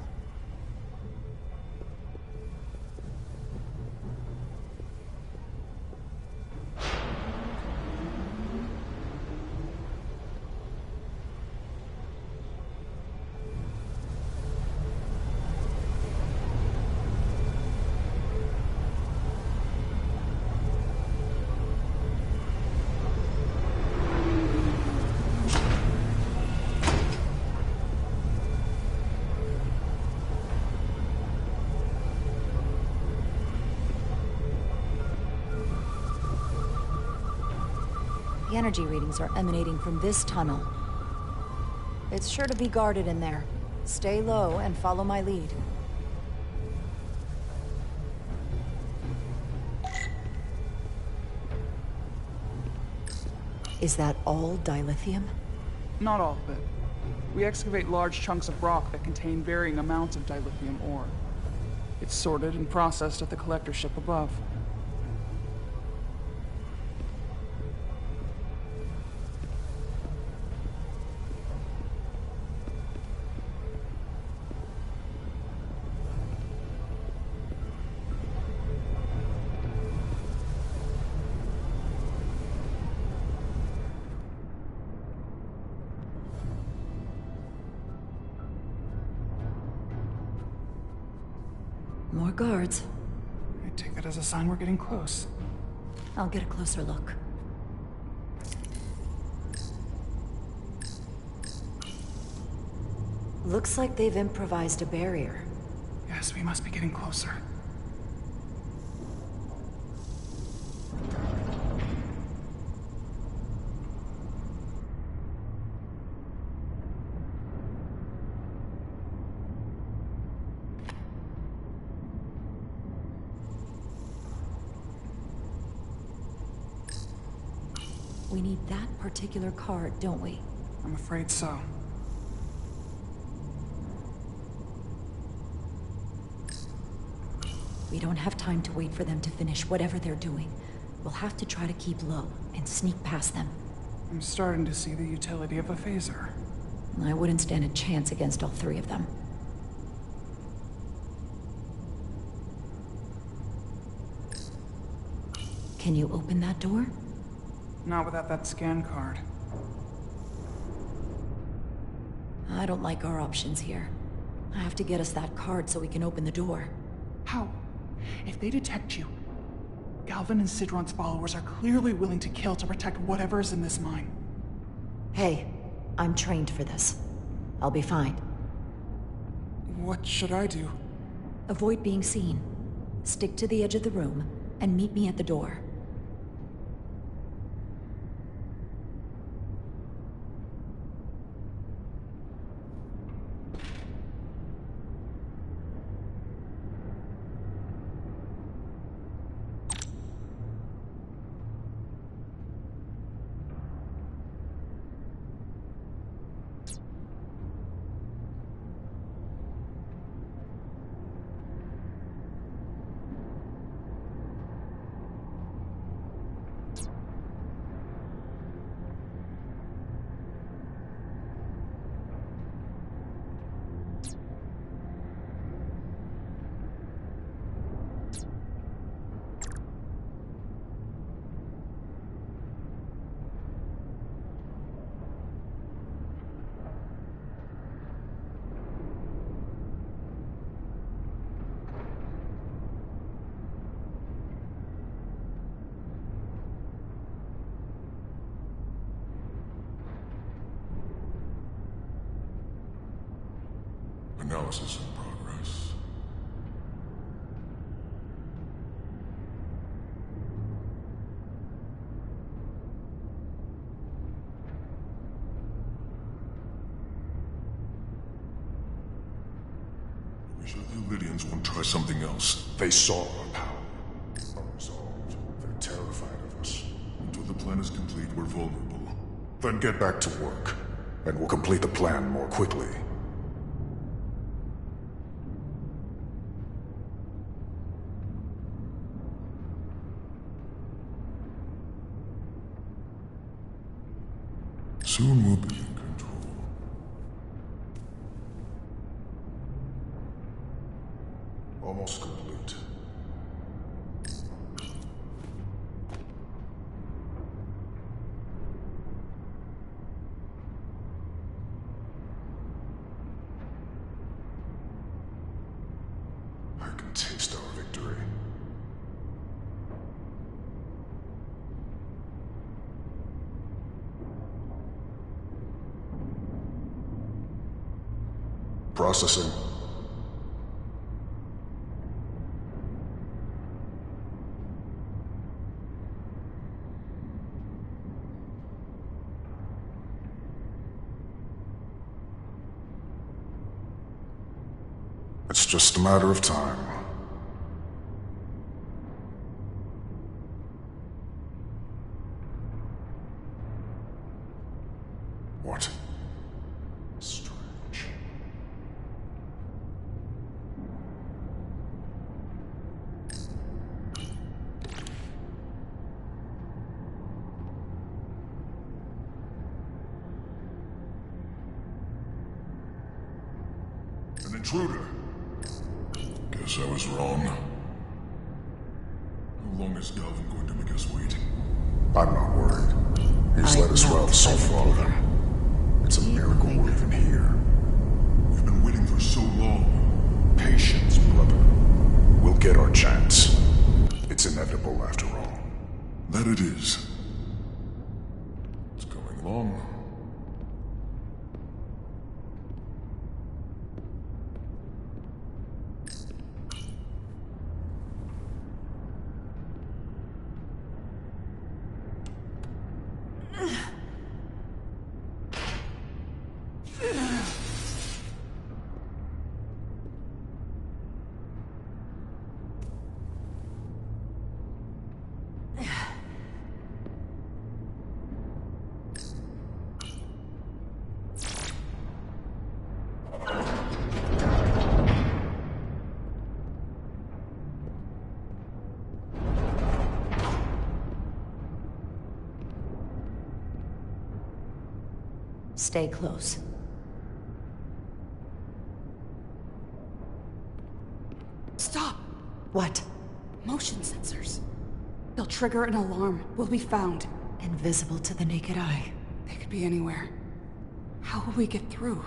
energy readings are emanating from this tunnel. It's sure to be guarded in there. Stay low and follow my lead. Is that all dilithium? Not all of it. We excavate large chunks of rock that contain varying amounts of dilithium ore. It's sorted and processed at the collector ship above. More guards. I take that as a sign we're getting close. I'll get a closer look. Looks like they've improvised a barrier. Yes, we must be getting closer. We need that particular card, don't we? I'm afraid so. We don't have time to wait for them to finish whatever they're doing. We'll have to try to keep low and sneak past them. I'm starting to see the utility of a phaser. I wouldn't stand a chance against all three of them. Can you open that door? Not without that scan card. I don't like our options here. I have to get us that card so we can open the door. How? If they detect you, Galvin and Sidron's followers are clearly willing to kill to protect whatever is in this mine. Hey, I'm trained for this. I'll be fine. What should I do? Avoid being seen. Stick to the edge of the room and meet me at the door. Analysis in progress. We sure the Lydians won't try something else. They saw our power. Unresolved. They're terrified of us. Until the plan is complete, we're vulnerable. Then get back to work, and we'll complete the plan more quickly. Soon we'll be in control. Almost complete. I can taste our victory. Processing. It's just a matter of time. What? Strange. An intruder. Guess I was wrong. How long is Galvin going to make us wait? I'm not worried. He's let us well so far. It's a miracle we're even here. We've been waiting for so long. Patience, brother. We'll get our chance. It's inevitable after all. That it is. It's going long. Stay close. Stop! What? Motion sensors. They'll trigger an alarm. We'll be found. Invisible to the naked eye. They could be anywhere. How will we get through?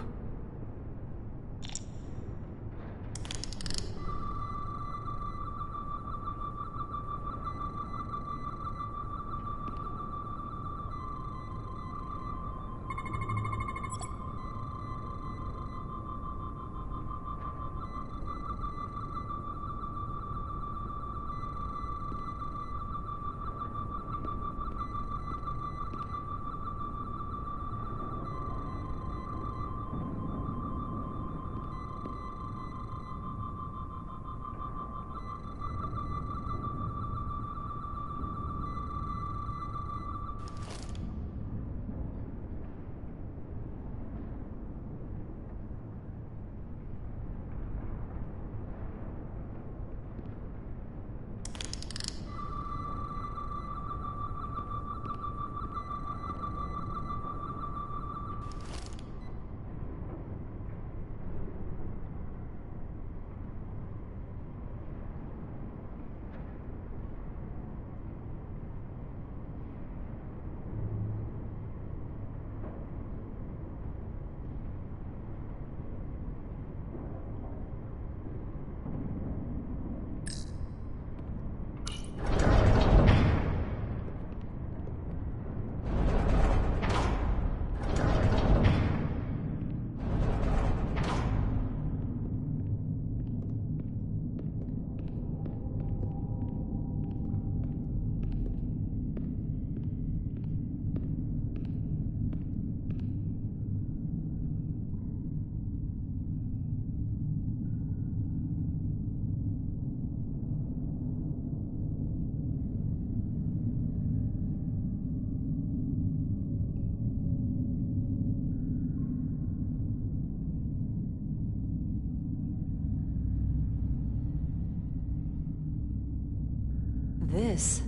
This?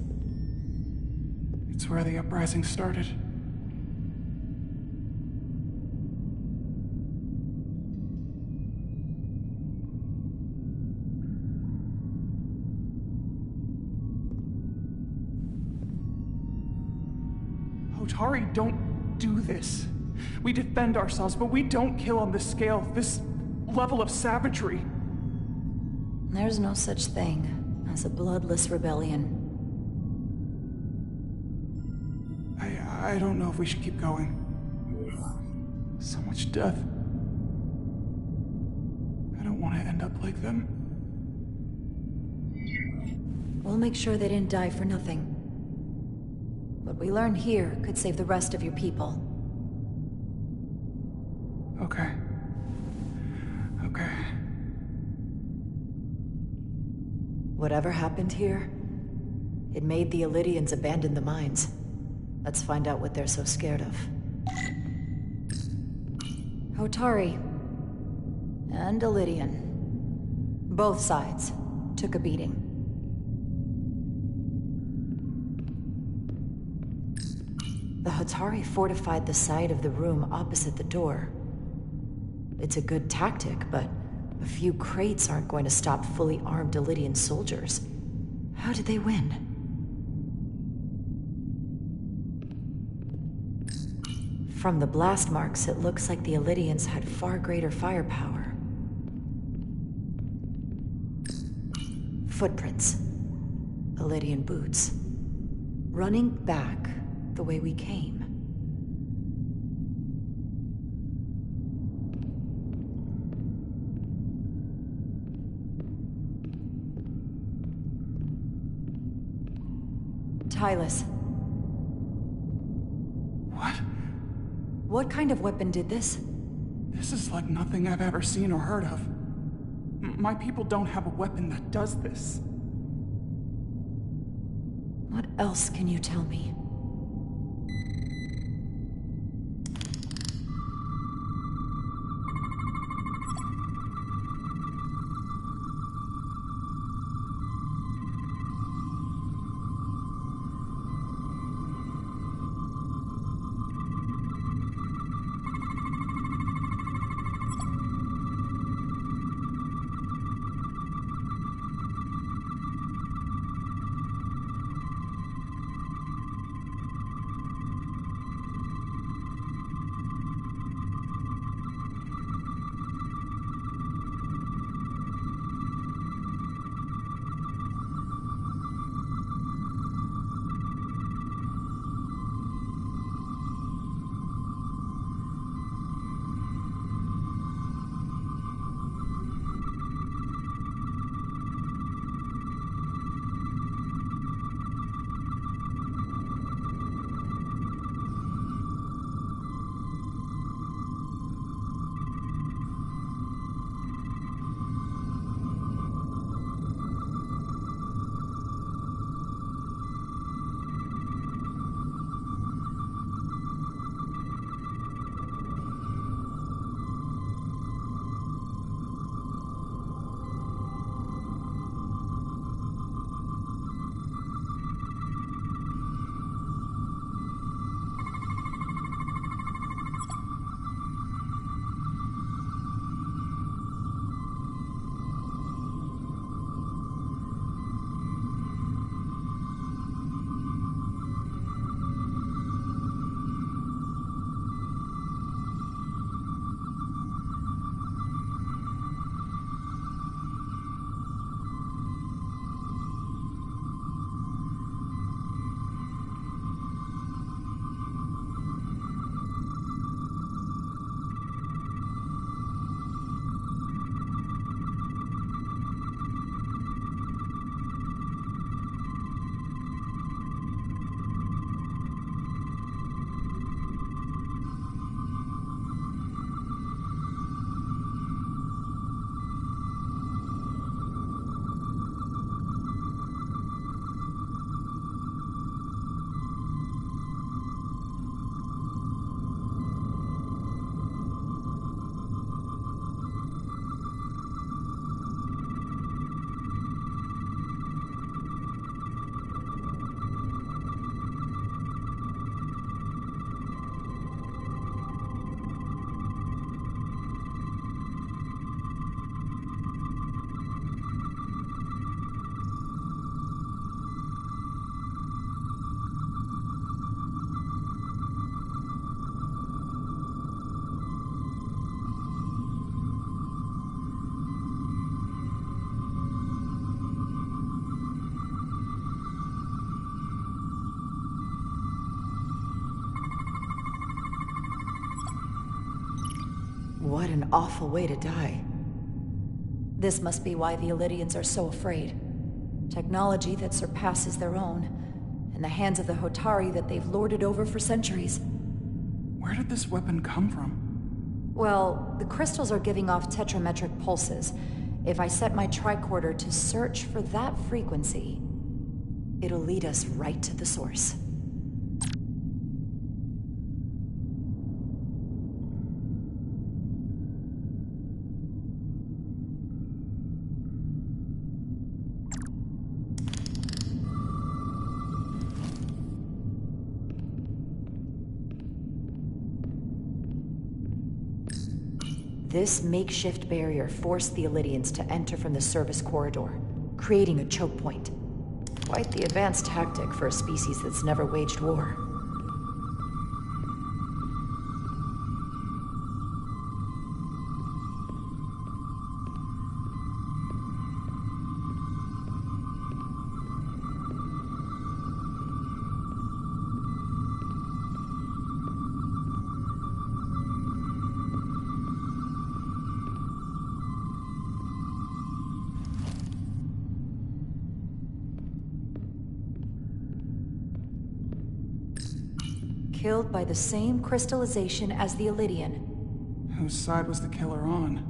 It's where the uprising started. Hotari don't do this. We defend ourselves, but we don't kill on this scale, this level of savagery. There's no such thing as a bloodless rebellion. I don't know if we should keep going. So much death. I don't want to end up like them. We'll make sure they didn't die for nothing. What we learn here could save the rest of your people. Okay. Okay. Whatever happened here, it made the Illydians abandon the mines. Let's find out what they're so scared of. Hotari. And Illydian. Both sides took a beating. The Hotari fortified the side of the room opposite the door. It's a good tactic, but a few crates aren't going to stop fully armed Illydian soldiers. How did they win? From the blast marks, it looks like the Illydians had far greater firepower. Footprints. Illydian boots. Running back the way we came. Tylus. What? What kind of weapon did this? This is like nothing I've ever seen or heard of. My people don't have a weapon that does this. What else can you tell me? What an awful way to die. This must be why the Illydians are so afraid. Technology that surpasses their own, in the hands of the Hotari that they've lorded over for centuries. Where did this weapon come from? Well, the crystals are giving off tetrametric pulses. If I set my tricorder to search for that frequency, it'll lead us right to the source. This makeshift barrier forced the Illidians to enter from the service corridor, creating a choke point. Quite the advanced tactic for a species that's never waged war. Killed by the same crystallization as the Illidian. Whose side was the killer on?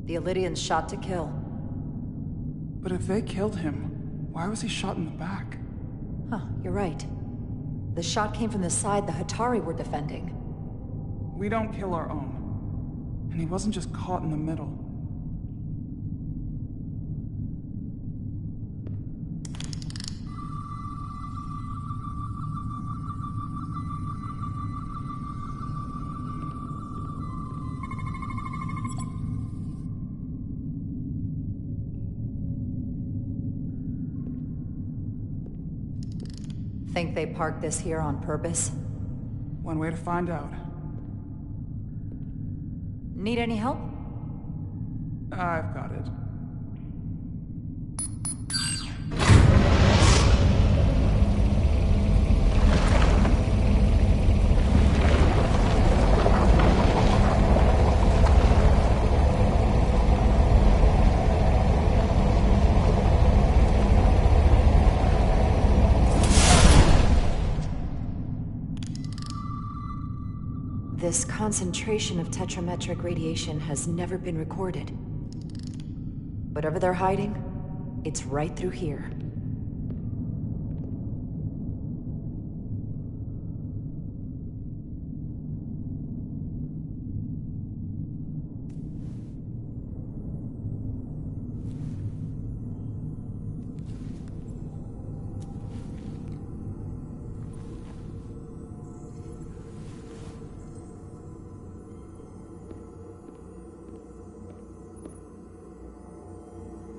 The Illidians shot to kill. But if they killed him, why was he shot in the back? Huh, you're right. The shot came from the side the Hatari were defending. We don't kill our own. And he wasn't just caught in the middle. Think they parked this here on purpose? One way to find out. Need any help? I've got it. This concentration of tetrametric radiation has never been recorded. Whatever they're hiding, it's right through here.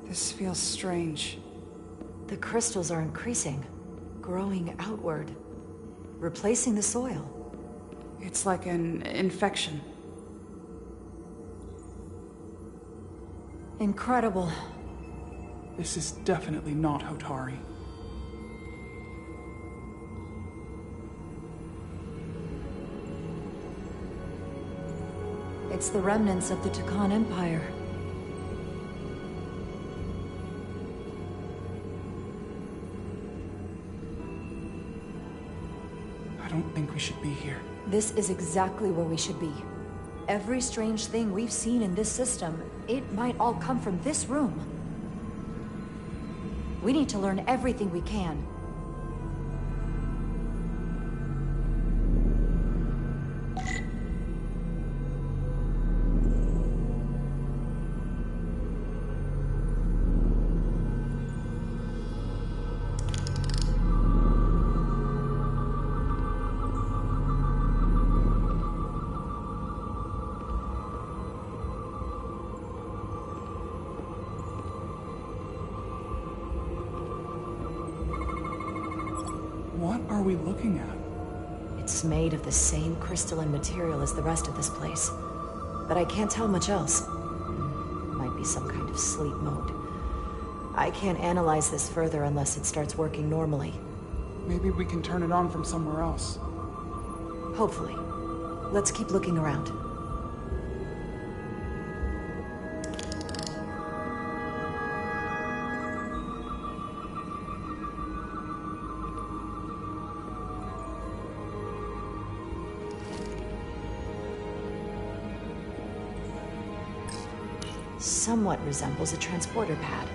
This feels strange. The crystals are increasing, growing outward, replacing the soil. It's like an infection. Incredible. This is definitely not Hotari. It's the remnants of the Tucan Empire. I don't think we should be here. This is exactly where we should be. Every strange thing we've seen in this system, it might all come from this room. We need to learn everything we can. What are we looking at? It's made of the same crystalline material as the rest of this place. but I can't tell much else. Might be some kind of sleep mode. I can't analyze this further unless it starts working normally. Maybe we can turn it on from somewhere else. Hopefully. Let's keep looking around. Somewhat resembles a transporter pad.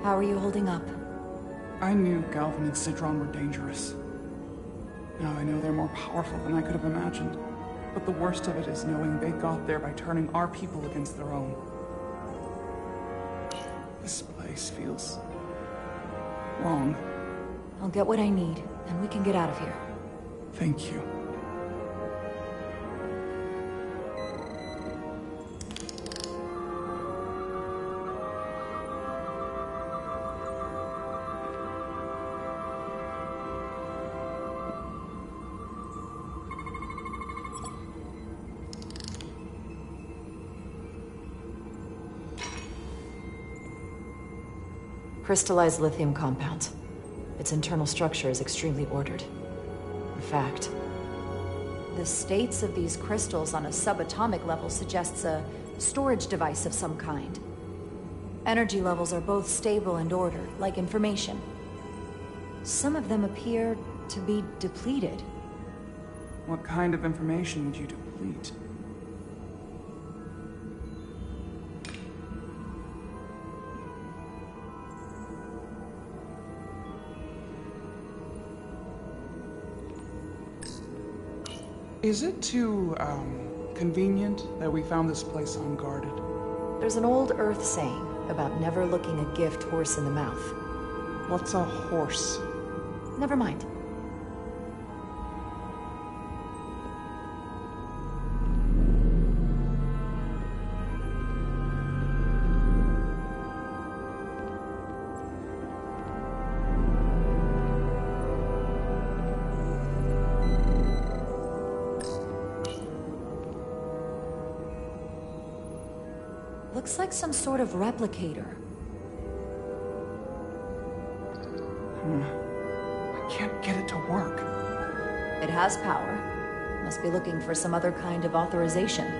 How are you holding up? I knew Galvin and Citron were dangerous. Now I know they're more powerful than I could have imagined. But the worst of it is knowing they got there by turning our people against their own. This place feels wrong. I'll get what I need, and we can get out of here. Thank you. Crystallized lithium compound. Its internal structure is extremely ordered. In fact, the states of these crystals on a subatomic level suggests a storage device of some kind. Energy levels are both stable and ordered, like information. Some of them appear to be depleted. What kind of information would you deplete? Is it too, convenient that we found this place unguarded? There's an old Earth saying about never looking a gift horse in the mouth. What's a horse? Never mind. Looks like some sort of replicator. I can't get it to work. It has power. Must be looking for some other kind of authorization.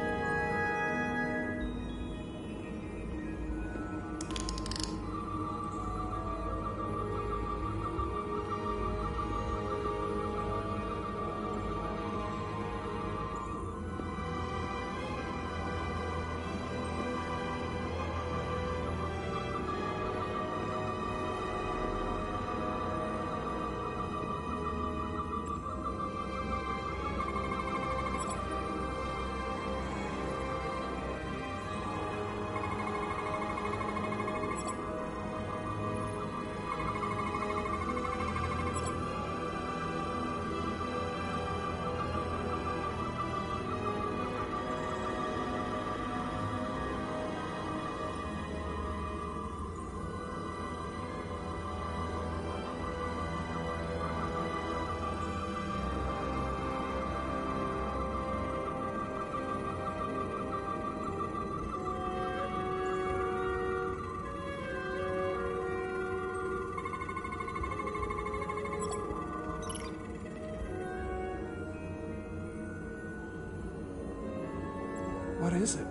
What is it?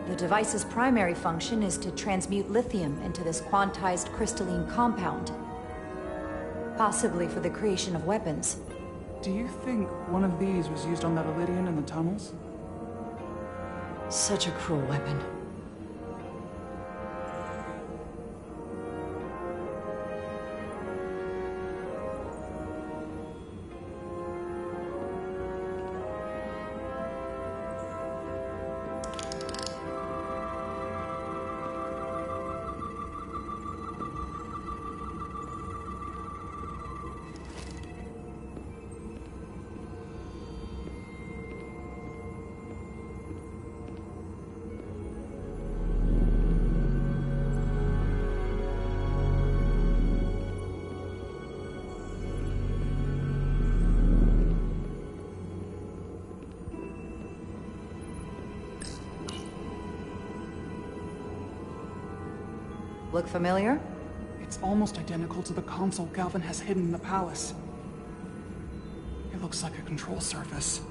The device's primary function is to transmute lithium into this quantized crystalline compound. Possibly for the creation of weapons. Do you think one of these was used on that Elydian in the tunnels? Such a cruel weapon. Look familiar? It's almost identical to the console Galvin has hidden in the palace. It looks like a control surface.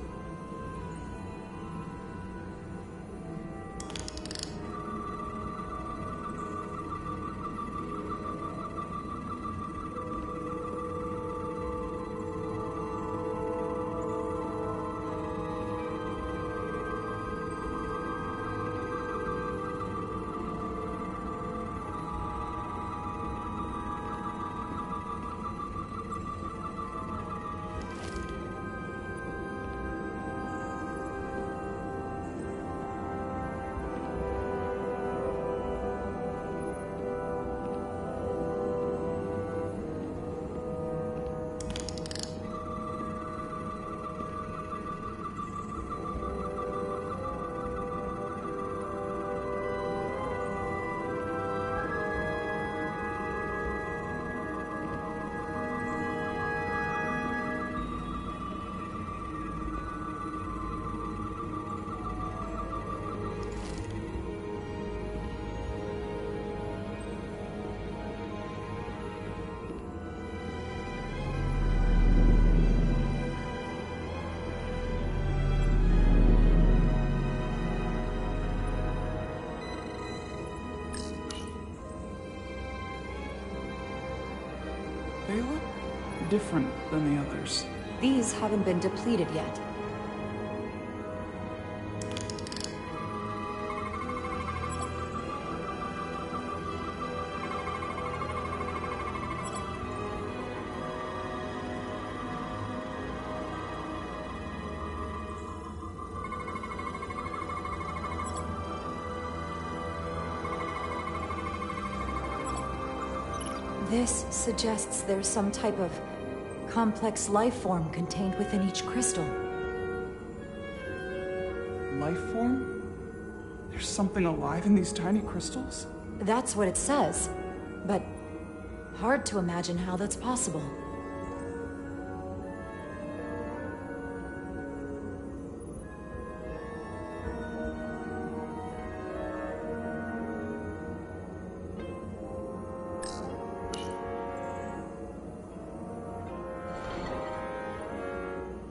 They look different than the others. These haven't been depleted yet. This suggests there's some type of complex life form contained within each crystal. Life form? There's something alive in these tiny crystals? That's what it says, but hard to imagine how that's possible.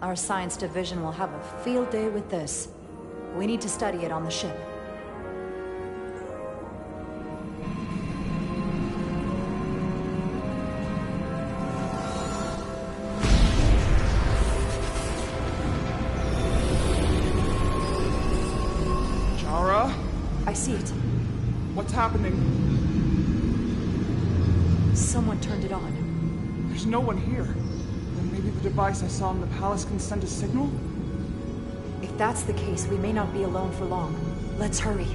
Our science division will have a field day with this. We need to study it on the ship. Jara? I see it. What's happening? Someone turned it on. There's no one here. Then maybe the device I saw in the palace can send a signal? If that's the case, we may not be alone for long. Let's hurry.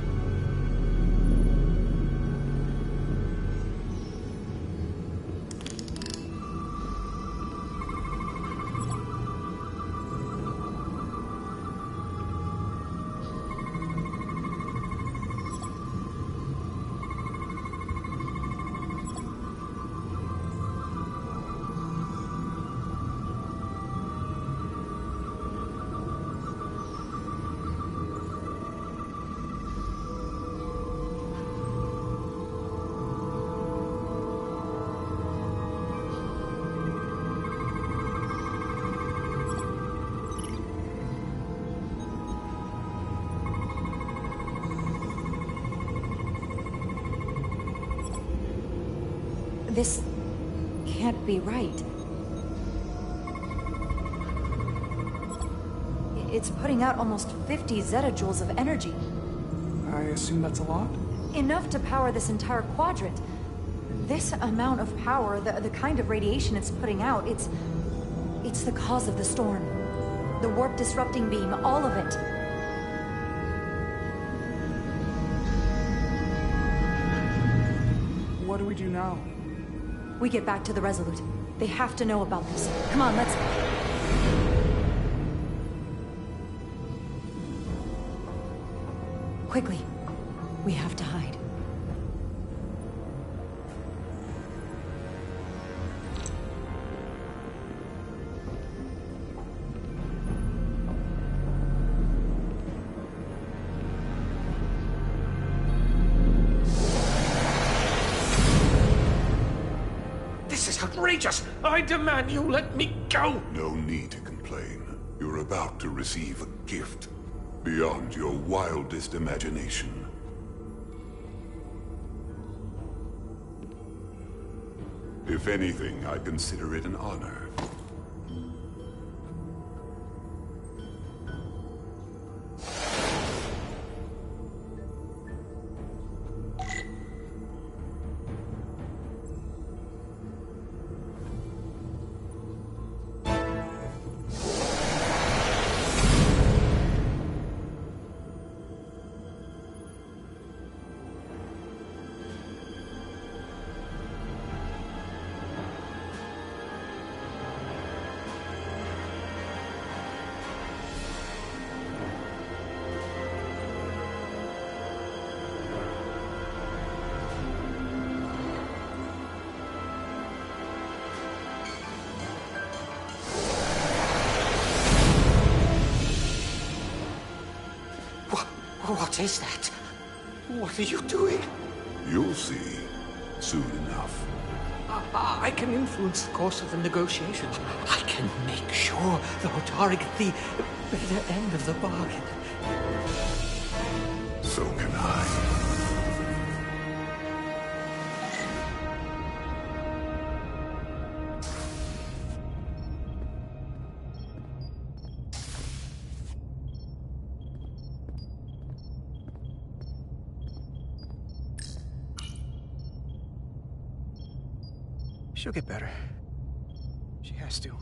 This can't be right. It's putting out almost 50 zettajoules of energy. I assume that's a lot? Enough to power this entire quadrant. This amount of power, the kind of radiation it's putting out, it's the cause of the storm. The warp disrupting beam, all of it. What do we do now? We get back to the Resolute. They have to know about this. Come on, let's... Quickly. We have to hide. This is outrageous! I demand you let me go! No need to complain. You're about to receive a gift beyond your wildest imagination. If anything, I consider it an honor. What is that? What are you doing? You'll see soon enough. I can influence the course of the negotiations. I can make sure the Hotari get the better end of the bargain. So can I. She'll get better. She has to.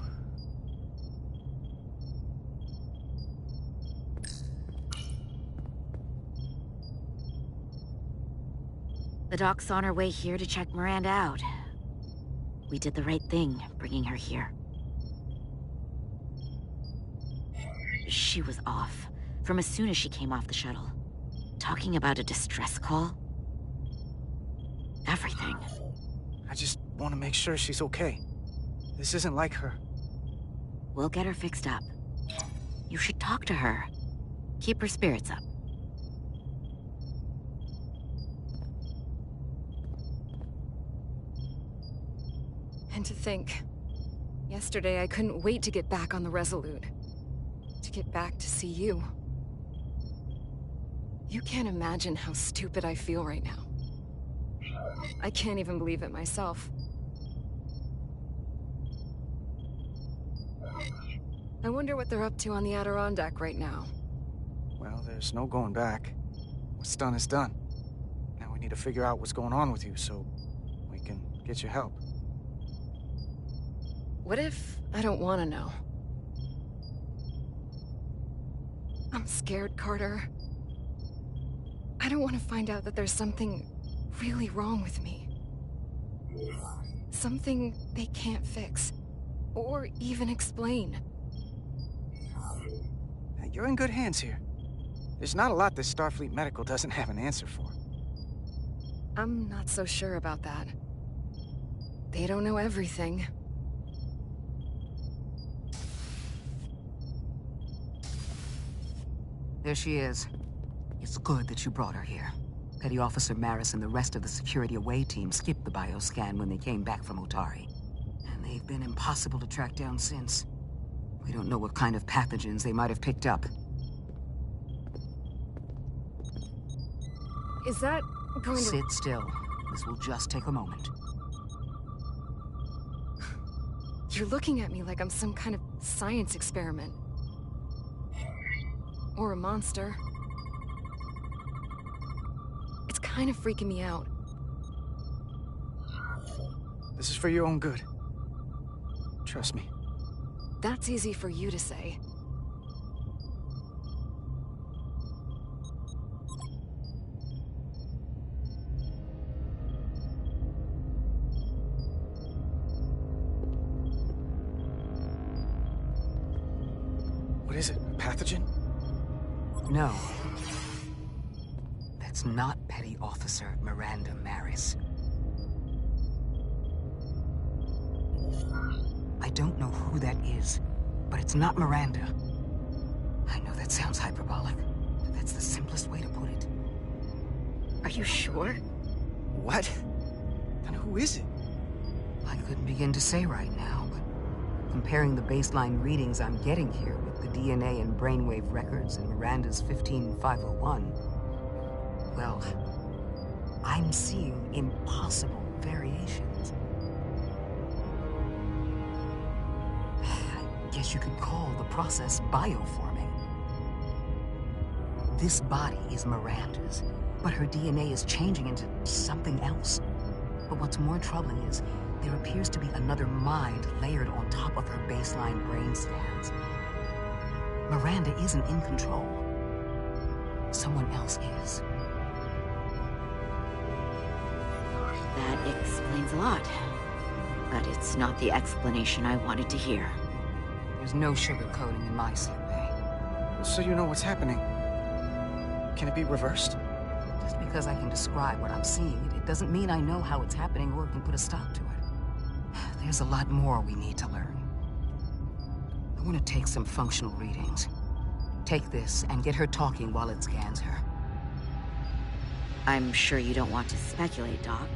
The doc's on her way here to check Miranda out. We did the right thing, bringing her here. She was off, from as soon as she came off the shuttle. Talking about a distress call? Everything. I just want to make sure she's okay. This isn't like her. We'll get her fixed up. You should talk to her. Keep her spirits up. And to think, yesterday I couldn't wait to get back on the Resolute. To get back to see you. You can't imagine how stupid I feel right now. I can't even believe it myself. I wonder what they're up to on the Adirondack right now. Well, there's no going back. What's done is done. Now we need to figure out what's going on with you so we can get you help. What if I don't want to know? I'm scared, Carter. I don't want to find out that there's something really wrong with me. Something they can't fix, or even explain. You're in good hands here. There's not a lot that Starfleet Medical doesn't have an answer for. I'm not so sure about that. They don't know everything. There she is. It's good that you brought her here. Petty Officer Maris and the rest of the security away team skipped the bioscan when they came back from Otari. And they've been impossible to track down since. We don't know what kind of pathogens they might have picked up. Is that going to... Sit still. This will just take a moment. You're looking at me like I'm some kind of science experiment. Or a monster. It's kind of freaking me out. This is for your own good. Trust me. That's easy for you to say. What is it? A pathogen? No. That's not Petty Officer Miranda Maris. I don't know who that is, but it's not Miranda. I know that sounds hyperbolic, but that's the simplest way to put it. Are you sure? What? Then who is it? I couldn't begin to say right now, but comparing the baseline readings I'm getting here with the DNA and brainwave records in Miranda's 15501, well, I'm seeing impossible variations. I guess you could call the process bioforming. This body is Miranda's, but her DNA is changing into something else. But what's more troubling is there appears to be another mind layered on top of her baseline brain scans. Miranda isn't in control. Someone else is. That explains a lot. But it's not the explanation I wanted to hear. There's no sugarcoating in my sick bay. So you know what's happening. Can it be reversed? Just because I can describe what I'm seeing, it doesn't mean I know how it's happening or can put a stop to it. There's a lot more we need to learn. I want to take some functional readings. Take this and get her talking while it scans her. I'm sure you don't want to speculate, Doc.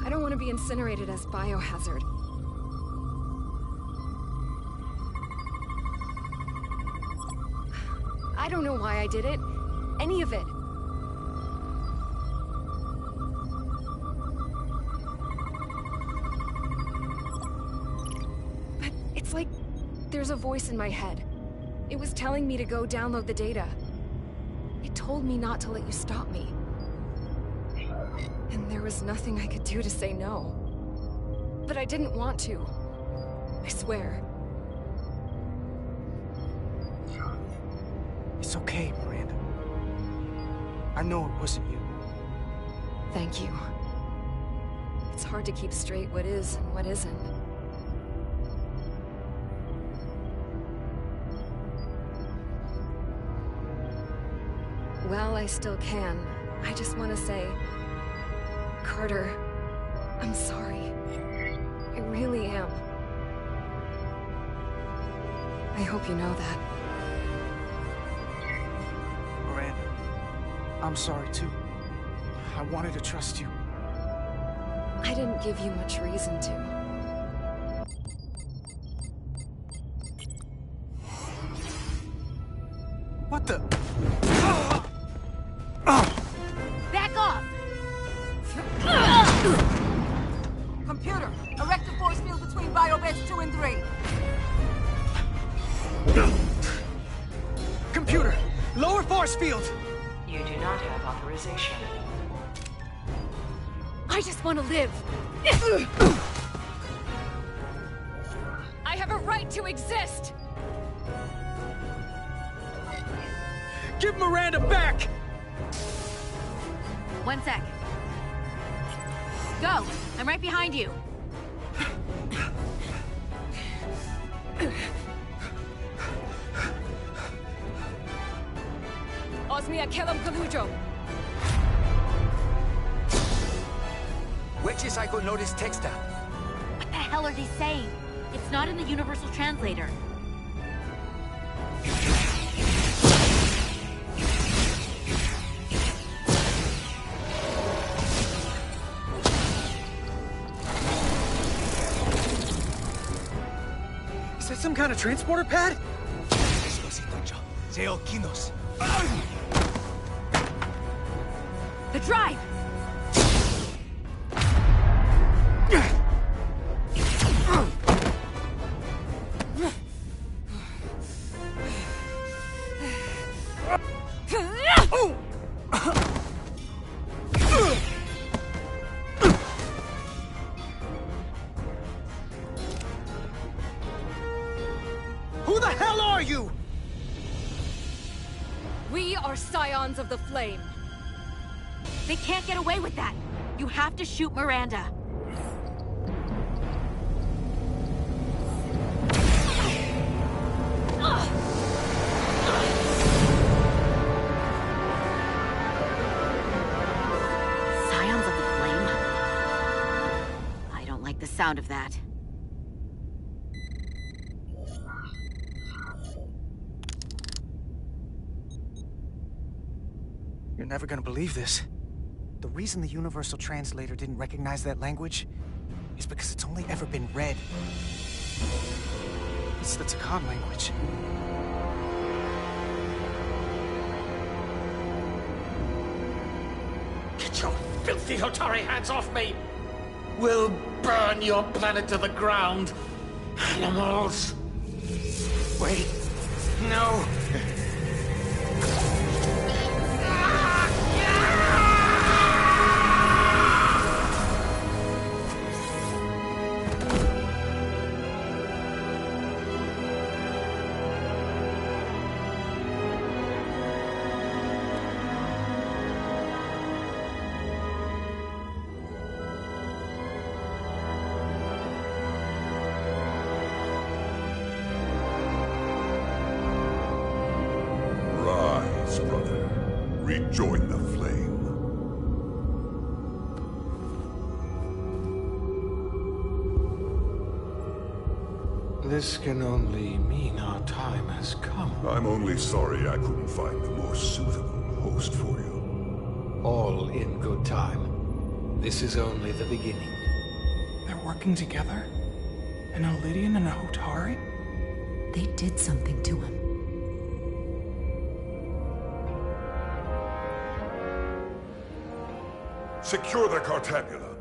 I don't want to be incinerated as biohazard. I don't know why I did it. Any of it. But it's like there's a voice in my head. It was telling me to go download the data. It told me not to let you stop me. And there was nothing I could do to say no. But I didn't want to. I swear. It's okay, Miranda. I know it wasn't you. Thank you. It's hard to keep straight what is and what isn't. Well, I still can. I just want to say... Carter, I'm sorry. I really am. I hope you know that. Miranda, I'm sorry too. I wanted to trust you. I didn't give you much reason to. What the? Back off! Computer, erect a force field between biobeds 2 and 3. Computer, lower force field! You do not have authorization. I just want to live. I have a right to exist. Give Miranda back! 1 sec. Go! I'm right behind you. Osmia Kelam Kalujo. Which is I could notice texta. What the hell are they saying? It's not in the Universal Translator. Is that some kind of transporter pad? The drive! Who the hell are you? We are Scions of the Flame. They can't get away with that. You have to shoot Miranda. Scions of the Flame? I don't like the sound of that. You're never gonna believe this. The reason the Universal Translator didn't recognize that language is because it's only ever been read. It's the Takan language. Get your filthy Hotari hands off me! We'll burn your planet to the ground. Animals! Wait. No. Rise, brother. Rejoin the flame. This can only mean our time has come. I'm only sorry I couldn't find the more suitable host for you. All in good time. This is only the beginning. They're working together? An Elidian and a Hotari? They did something to him. Secure the Cartabula.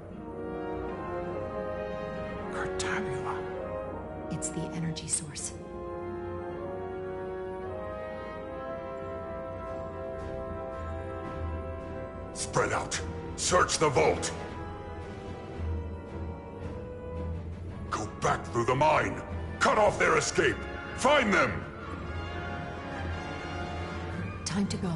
Cartabula? It's the energy source. Spread out. Search the vault. Go back through the mine. Cut off their escape. Find them! Time to go.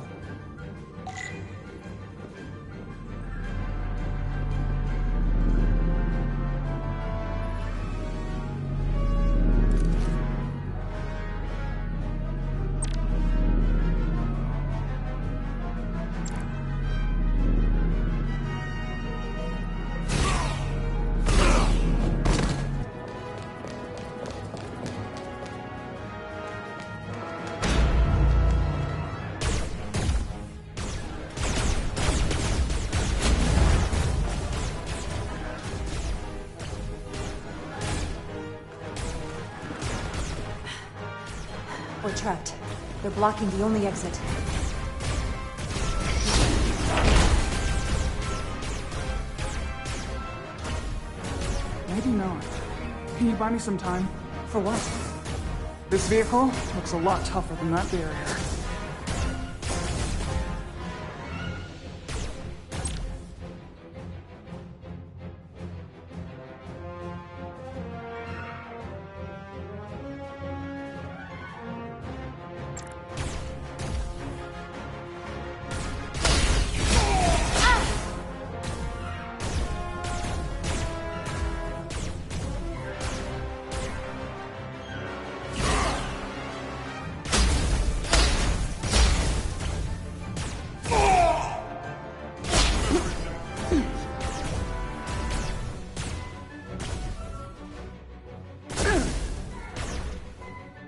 We're trapped. They're blocking the only exit. Maybe not. Can you buy me some time? For what? This vehicle looks a lot tougher than that barrier.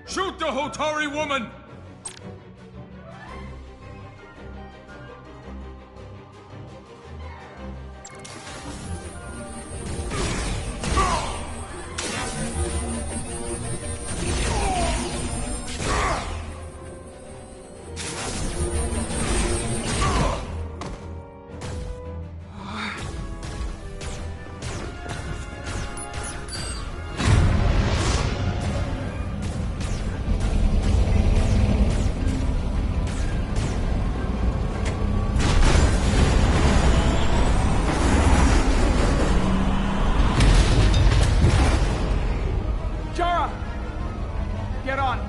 Shoot the Hotari woman! Get on.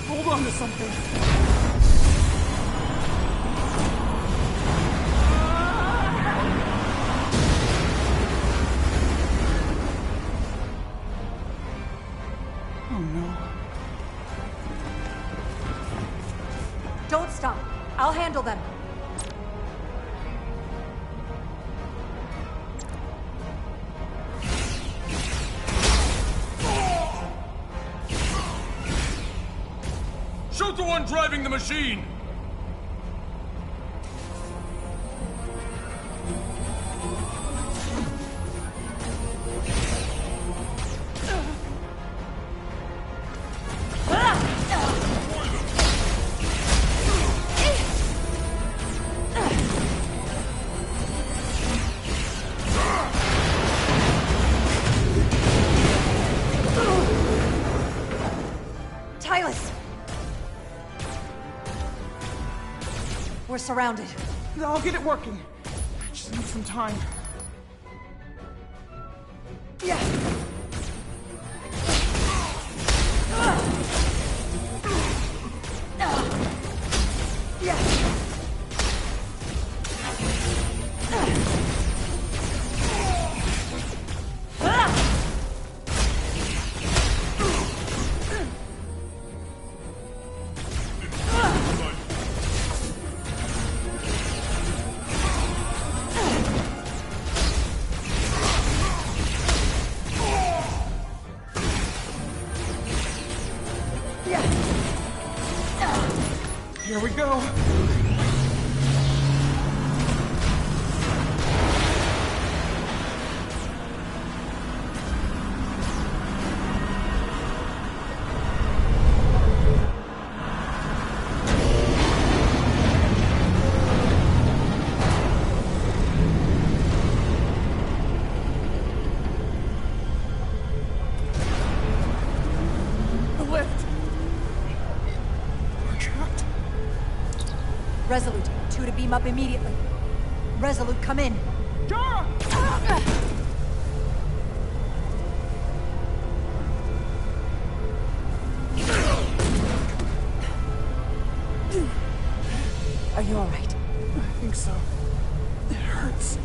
Hold on to something. Oh no. Don't stop. I'll handle them. Shoot the one driving the machine! Tylus! We're surrounded. I'll get it working. I just need some time. Yeah. Here we go. The lift. We're trapped. Resolute, 2 to beam up immediately. Resolute, come in. Dara! Are you all right? I think so. It hurts.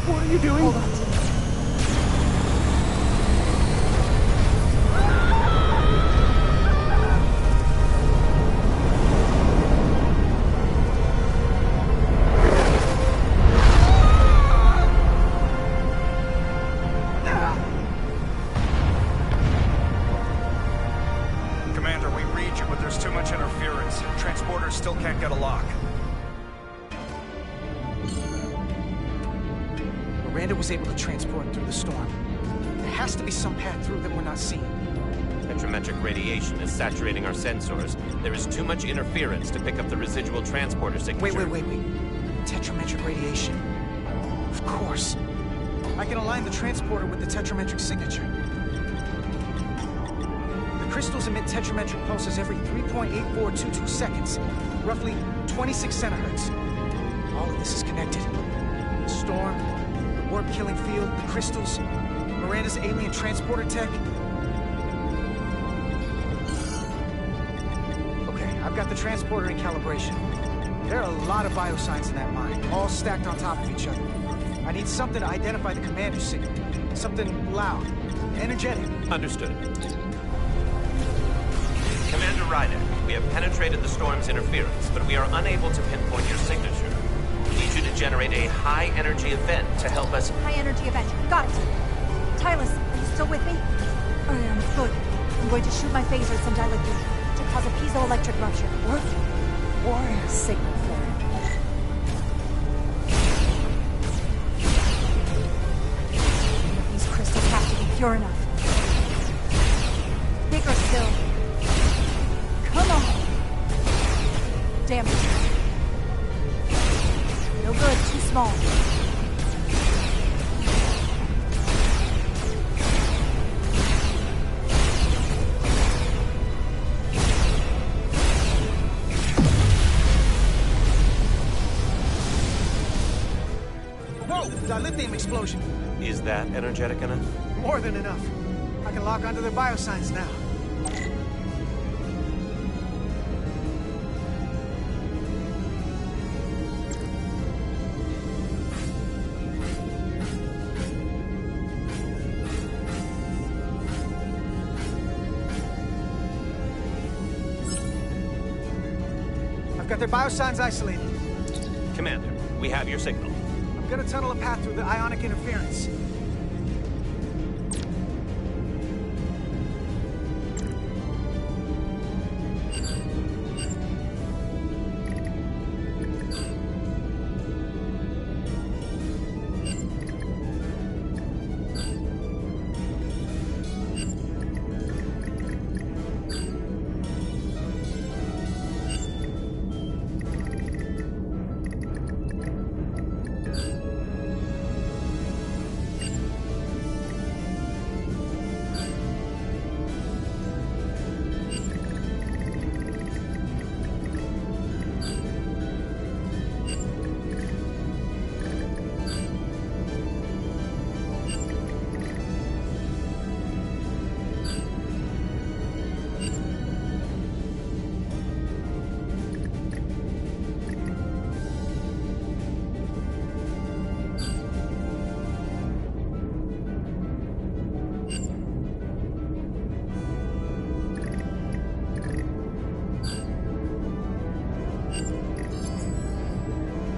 What are you doing? Hold on to me. Commander, we read you, but there's too much interference. Transporters still can't get a lock. Miranda was able to transport through the storm. There has to be some path through that we're not seeing. Tetrametric radiation is saturating our sensors. There is too much interference to pick up the residual transporter signature. Wait. Tetrametric radiation. Of course. I can align the transporter with the tetrametric signature. The crystals emit tetrametric pulses every 3.8422 seconds, roughly 26 centihertz. All of this is connected. The storm, the warp-killing field, the crystals, Miranda's alien transporter tech. Okay, I've got the transporter in calibration. There are a lot of biosigns in that mine, all stacked on top of each other. I need something to identify the commander's signal. Something loud, energetic. Understood. Commander Rydek, we have penetrated the storm's interference, but we are unable to pinpoint your signature. We need you to generate a high-energy event to help us... High-energy event. Got it. Tylus, are you still with me? I am. Good. I'm going to shoot my phaser at some dilithium to cause a piezoelectric rupture. Or signal flare. These crystals have to be pure enough. Bigger still. Come on! Damn it. No good, too small. Whoa! Dilithium explosion! Is that energetic enough? More than enough. I can lock onto their biosigns now. Got their biosigns isolated. Commander, we have your signal. I'm gonna tunnel a path through the ionic interference.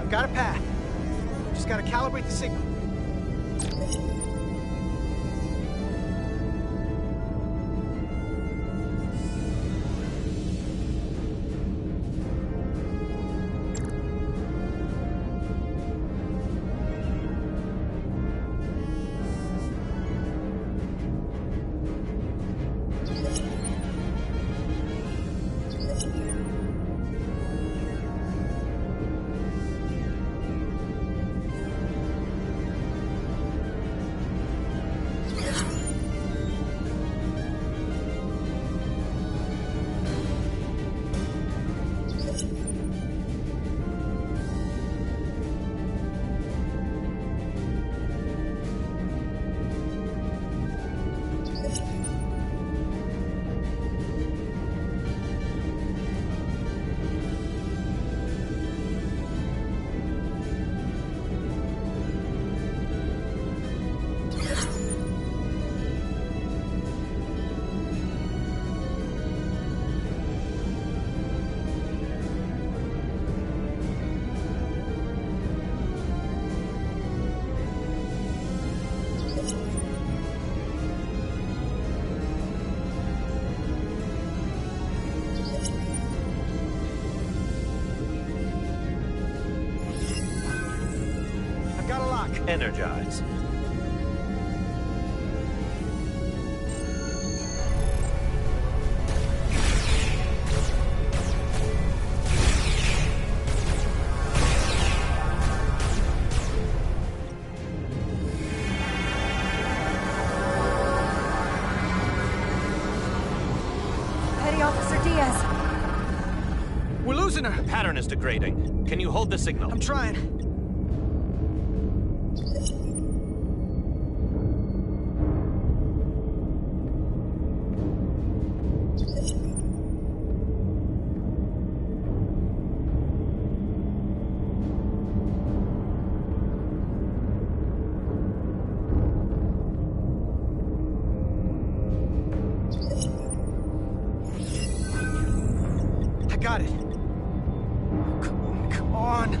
Got a path. Just gotta calibrate the signal. Energize. Petty Officer Diaz. We're losing her. The pattern is degrading. Can you hold the signal? I'm trying. got it. Come on.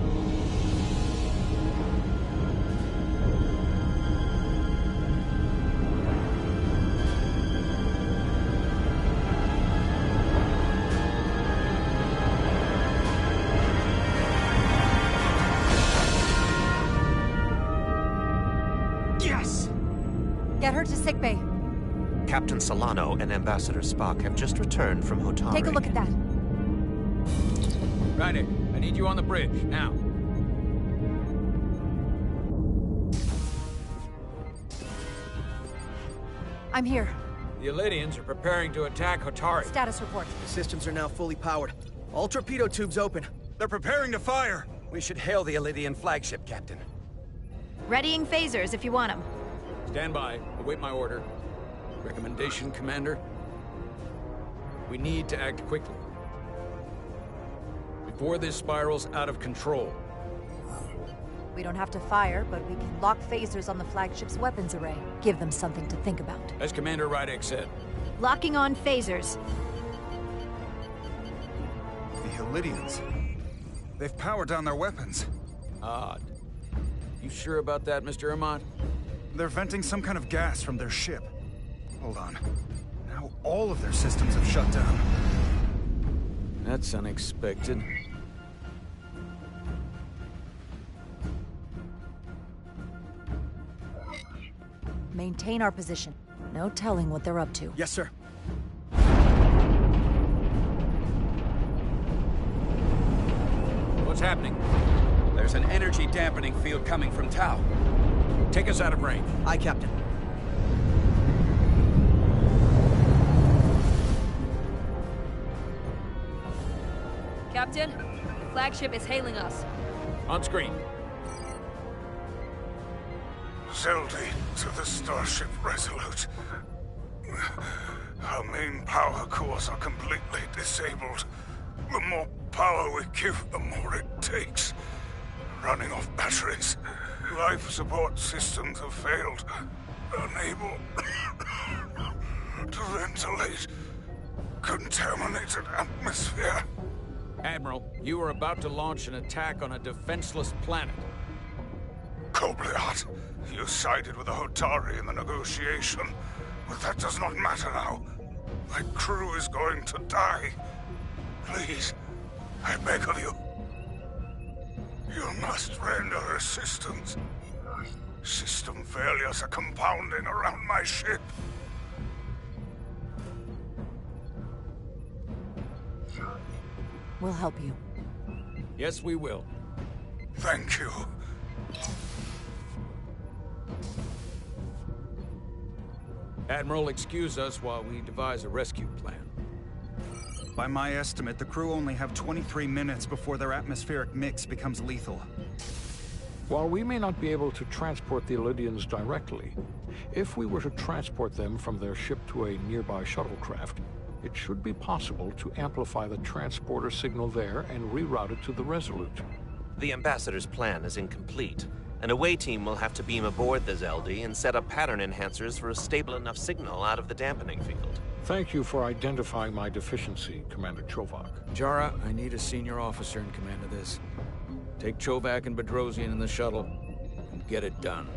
Yes! Get her to sickbay. Captain Solano and Ambassador Spock have just returned from Hotari. Take a look at that. Ryder, I need you on the bridge, now. I'm here. The Elydians are preparing to attack Hotari. Status report. The systems are now fully powered. All torpedo tubes open. They're preparing to fire! We should hail the Elydian flagship, Captain. Readying phasers if you want them. Stand by. Await my order. Recommendation, Commander? We need to act quickly. Before this spirals out of control. We don't have to fire, but we can lock phasers on the flagship's weapons array. Give them something to think about. As Commander Rydek said. Locking on phasers. The Elydians. They've powered down their weapons. Odd. You sure about that, Mr. Amant? They're venting some kind of gas from their ship. Hold on. Now all of their systems have shut down. That's unexpected. Maintain our position. No telling what they're up to. Yes, sir. What's happening? There's an energy dampening field coming from Tau. Take us out of range. Aye, Captain. Captain, the flagship is hailing us. On screen. Zeldy to the Starship Resolute. Our main power cores are completely disabled. The more power we give, the more it takes. Running off batteries. Life support systems have failed. Unable to ventilate. Contaminated atmosphere. Admiral, you are about to launch an attack on a defenseless planet. Kobliat, you sided with the Hotari in the negotiation, but that does not matter now. My crew is going to die. Please, I beg of you. You must render assistance. System failures are compounding around my ship. We'll help you. Yes, we will. Thank you. Admiral, excuse us while we devise a rescue plan. By my estimate, the crew only have 23 minutes before their atmospheric mix becomes lethal. While we may not be able to transport the Elydians directly, if we were to transport them from their ship to a nearby shuttlecraft, it should be possible to amplify the transporter signal there and reroute it to the Resolute. The Ambassador's plan is incomplete. An away team will have to beam aboard the Zeldy and set up pattern enhancers for a stable enough signal out of the dampening field. Thank you for identifying my deficiency, Commander Chovak. Jara, I need a senior officer in command of this. Take Chovak and Bedrosian in the shuttle and get it done.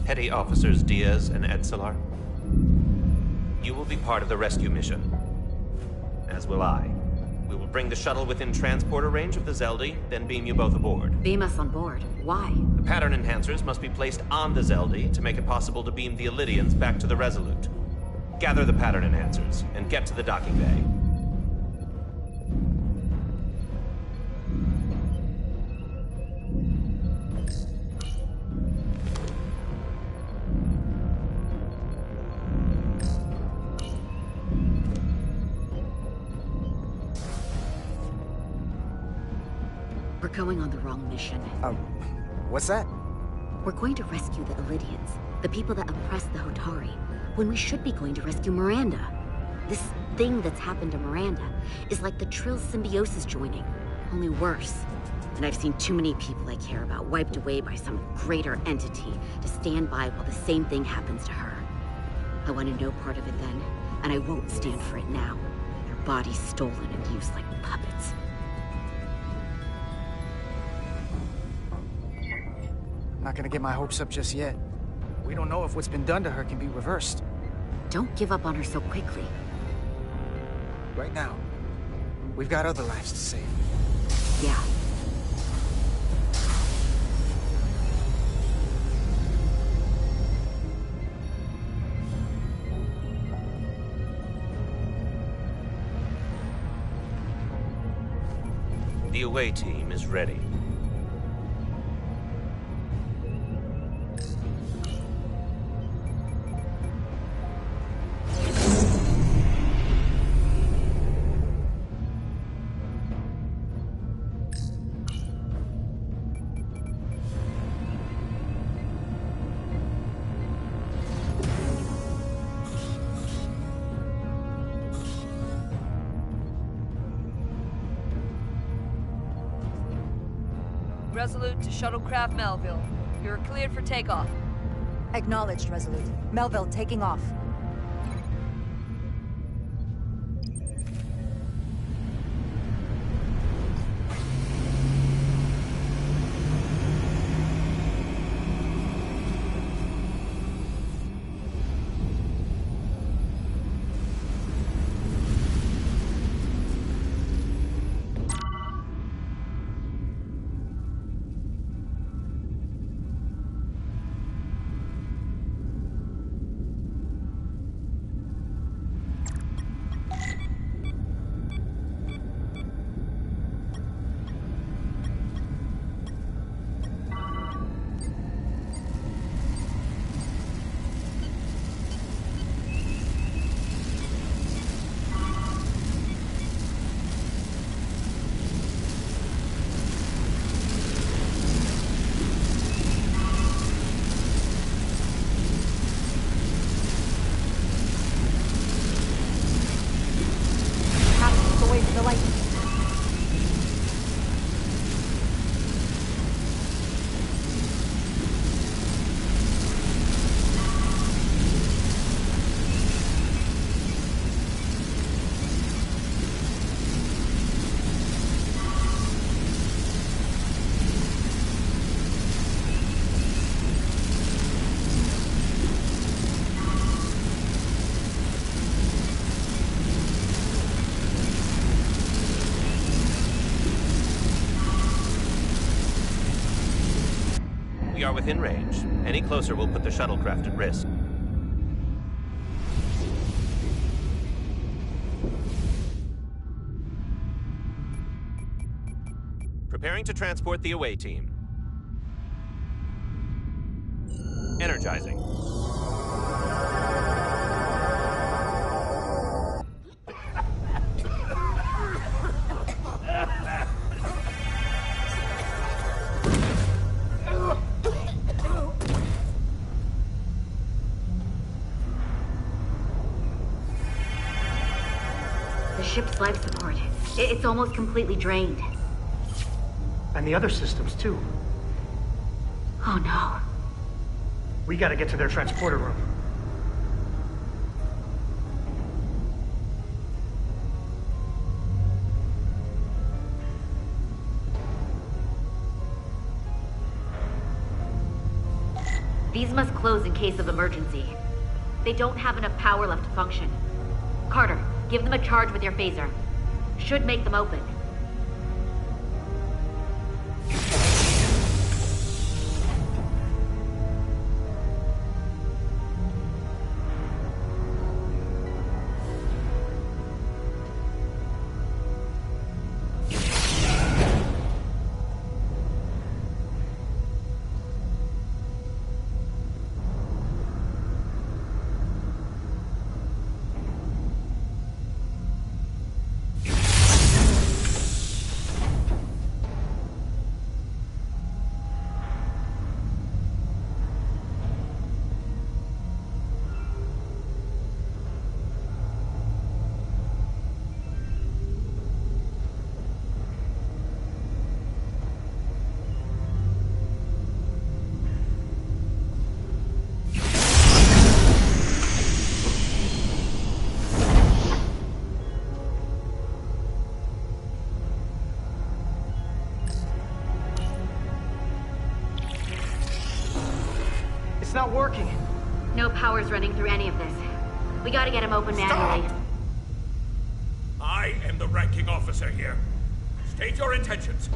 Petty Officers Diaz and Edsalar, you will be part of the rescue mission. As will I. We will bring the shuttle within transporter range of the Zeldy, then beam you both aboard. Beam us on board. Why? The pattern enhancers must be placed on the Zeldy to make it possible to beam the Elydians back to the Resolute. Gather the pattern enhancers and get to the docking bay. We're going on the wrong mission. What's that? We're going to rescue the Elydians, the people that oppressed the Hotari, when we should be going to rescue Miranda. This thing that's happened to Miranda is like the Trill's symbiosis joining, only worse. And I've seen too many people I care about wiped away by some greater entity to stand by while the same thing happens to her. I wanted no part of it then, and I won't stand for it now. They're bodies stolen and used like puppets. I'm not gonna get my hopes up just yet. We don't know if what's been done to her can be reversed. Don't give up on her so quickly. Right now, we've got other lives to save. Yeah. The away team is ready. Resolute to Shuttlecraft Melville. You're cleared for takeoff. Acknowledged, Resolute. Melville, taking off. We are within range. Any closer will put the shuttlecraft at risk. Preparing to transport the away team. Energizing. The ship's life support. It's almost completely drained. And the other systems, too. Oh no. We gotta get to their transporter room. These must close in case of emergency. They don't have enough power left to function. Carter, give them a charge with your phaser. Should make them open. not working. No power's running through any of this. We gotta get him open manually. I am the ranking officer here. State your intentions.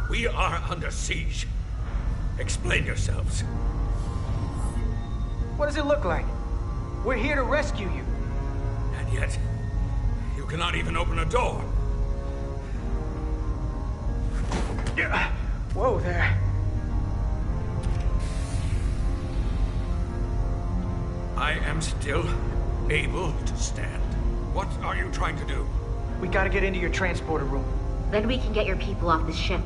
We are under siege. Explain yourselves. What does it look like? We're here to rescue you. And yet, you cannot even open a door. Whoa there. I am still able to stand. What are you trying to do? We gotta get into your transporter room. Then we can get your people off the ship.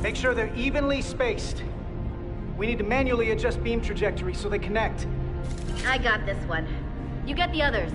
Make sure they're evenly spaced. We need to manually adjust beam trajectory so they connect. I got this one. You get the others.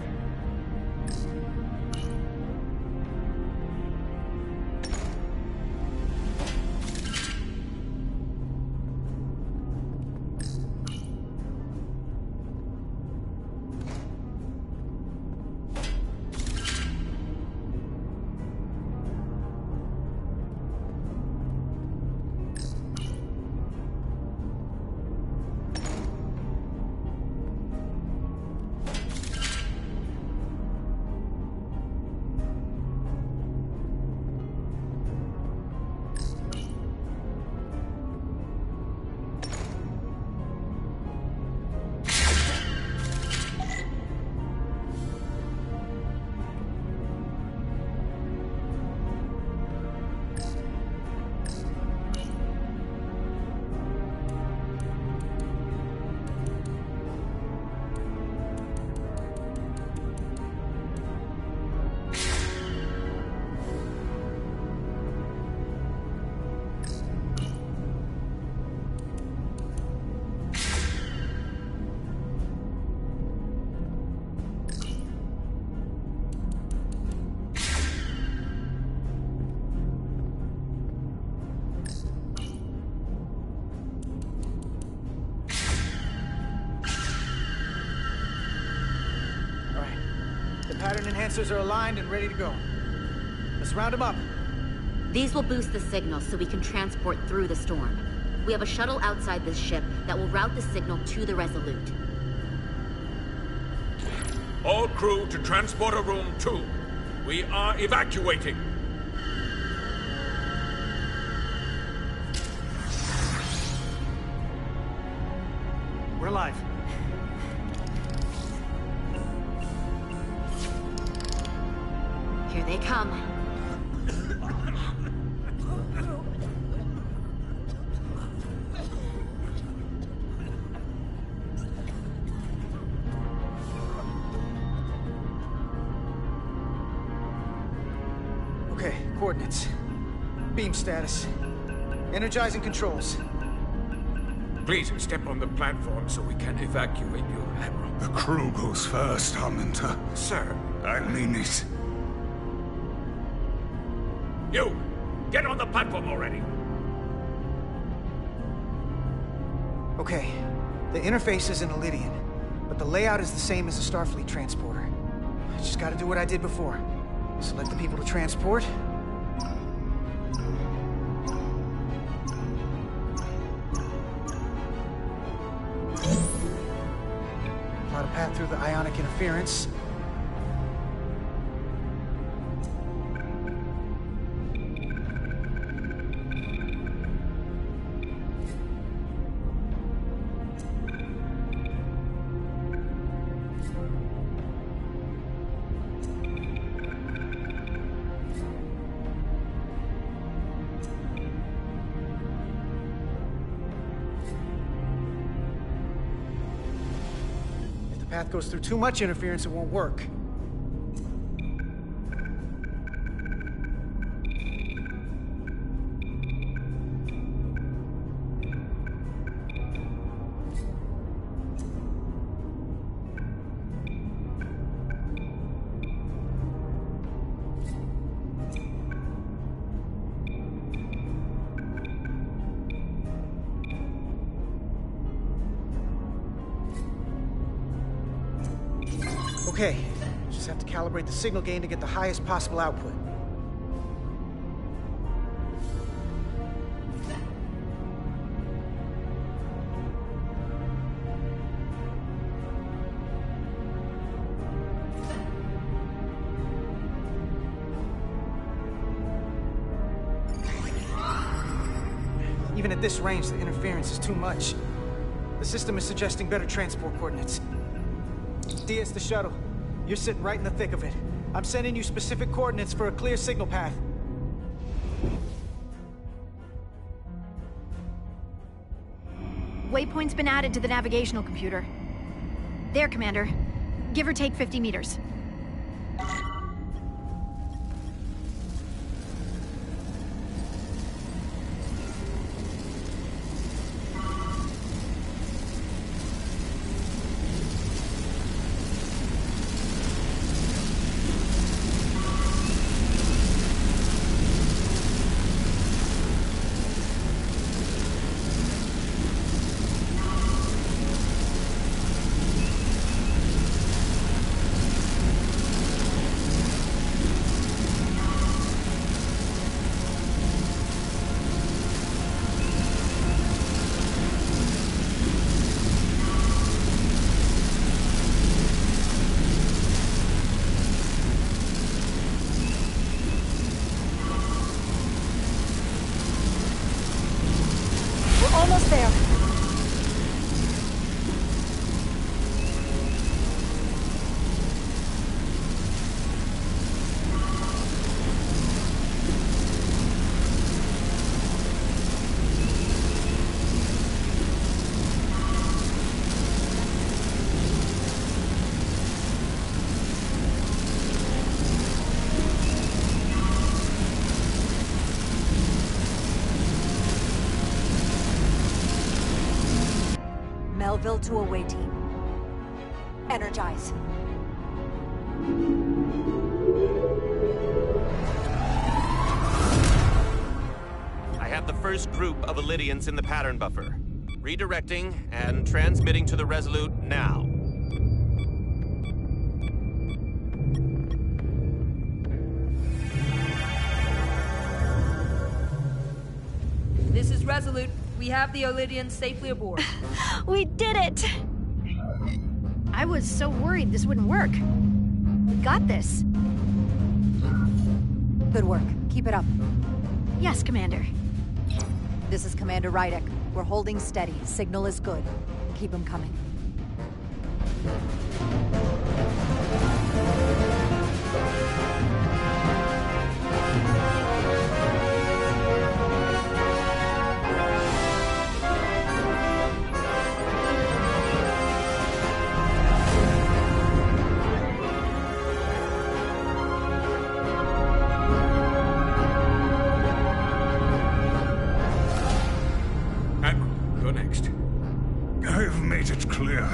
Pattern enhancers are aligned and ready to go. Let's round them up. These will boost the signal so we can transport through the storm. We have a shuttle outside this ship that will route the signal to the Resolute. All crew to Transporter Room 2. We are evacuating. We're alive. Here they come. Okay, coordinates. Beam status. Energizing controls. Please step on the platform so we can evacuate you, Admiral. The crew goes first, Arminta. Sir. I mean it. You! Get on the platform already! Okay, the interface is in Elydian, but the layout is the same as a Starfleet transporter. I just gotta do what I did before. Select the people to transport. Plot a path through the ionic interference. Path goes through too much interference, it won't work. Okay, just have to calibrate the signal gain to get the highest possible output. Even at this range, the interference is too much. The system is suggesting better transport coordinates. DS the shuttle. You're sitting right in the thick of it. I'm sending you specific coordinates for a clear signal path. Waypoint's been added to the navigational computer. There, Commander. Give or take 50 meters. Almost there. Melville to away team. Energize. I have the first group of Illydians in the pattern buffer. Redirecting and transmitting to the Resolute now. This is Resolute. We have the Illydians safely aboard. We did it! I was so worried this wouldn't work. We got this. Good work. Keep it up. Yes, Commander. This is Commander Rydek. We're holding steady. Signal is good. Keep them coming. I've made it clear.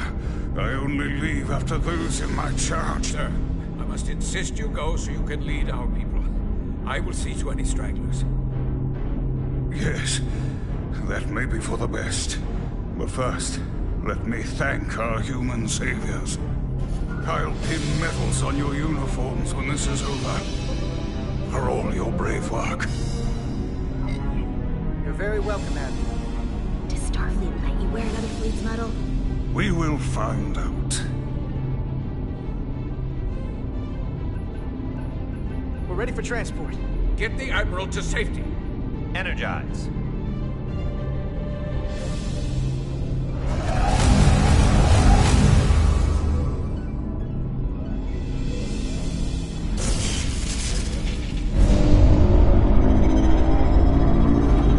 I only leave after those in my charge. Sir, I must insist you go so you can lead our people. I will see to any stragglers. Yes, that may be for the best. But first, let me thank our human saviors. I'll pin medals on your uniforms when this is over. For all your brave work. You're very welcome, Admiral. Does Starfleet let you wear another fleet's medal? We will find out. We're ready for transport. Get the Admiral to safety. Energize.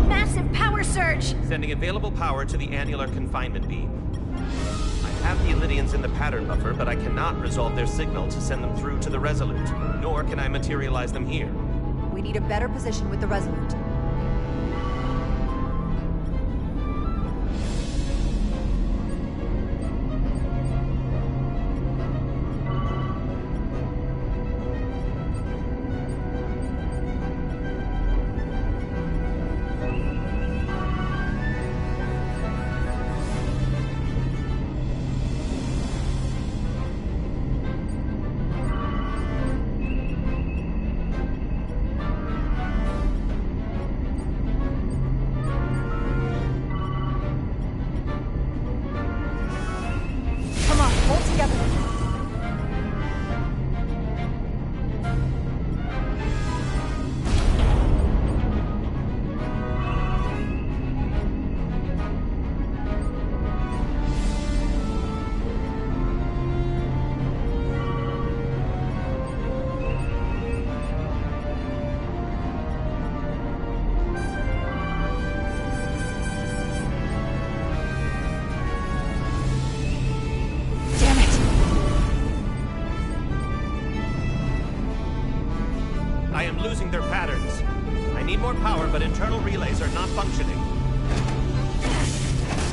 Massive power surge! Sending available power to the annular confinement beam. I have the Illydians in the pattern buffer, but I cannot resolve their signal to send them through to the Resolute, nor can I materialize them here. We need a better position with the Resolute. together. I am losing their patterns. I need more power, but internal relays are not functioning.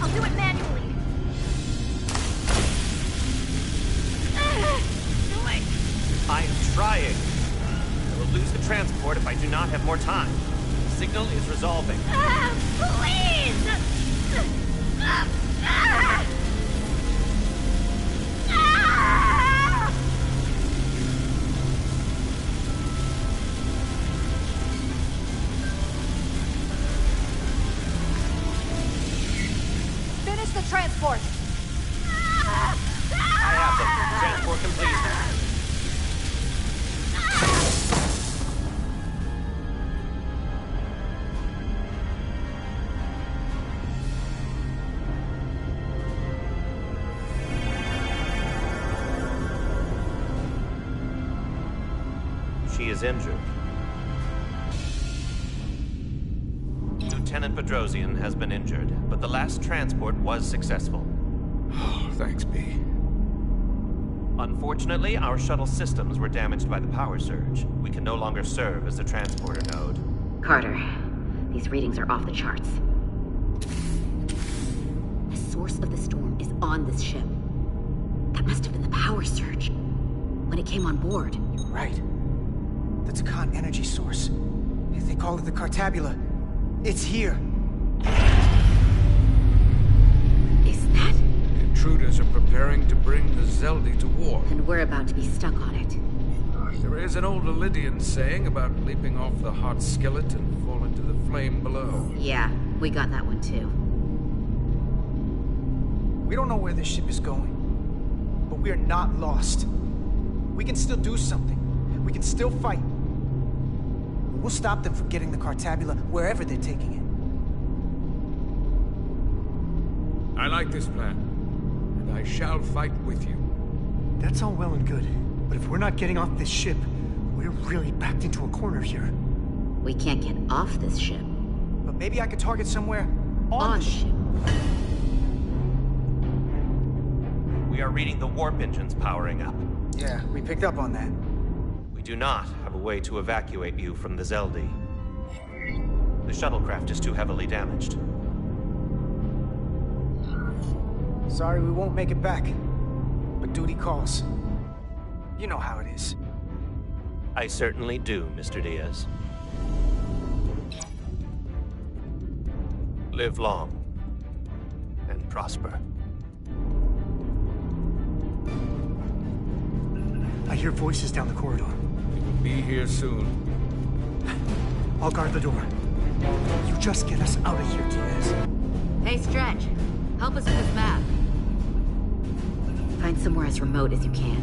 I'll do it manually. Do it. I am trying. I will lose the transport if I do not have more time. The signal is resolving. Please! Finish the transport! I have them. Transport complete. She is injured. Lieutenant Bedrosian has been injured, but the last transport was successful. Oh, thanks, B. Unfortunately, our shuttle systems were damaged by the power surge. We can no longer serve as the transporter node. Carter, these readings are off the charts. The source of the storm is on this ship. That must have been the power surge when it came on board. Right. The Takan energy source. They call it the Cartabula. It's here. Is that? Intruders are preparing to bring the Zeldi to war. And we're about to be stuck on it. There is an old Illydian saying about leaping off the hot skillet and fall into the flame below. Yeah, we got that one too. We don't know where this ship is going, but we are not lost. We can still do something. We can still fight. We'll stop them from getting the Cartabula wherever they're taking it. I like this plan, and I shall fight with you. That's all well and good, but if we're not getting off this ship, we're really backed into a corner here. We can't get off this ship. But maybe I could target somewhere on the ship. We are reading the warp engines powering up. Yeah, we picked up on that. We do not have a way to evacuate you from the Zeldi. The shuttlecraft is too heavily damaged. Sorry we won't make it back, but duty calls. You know how it is. I certainly do, Mr. Diaz. Live long and prosper. I hear voices down the corridor. Be here soon. I'll guard the door. You just get us out of here, Diaz. Hey, Stretch. Help us with this map. Find somewhere as remote as you can.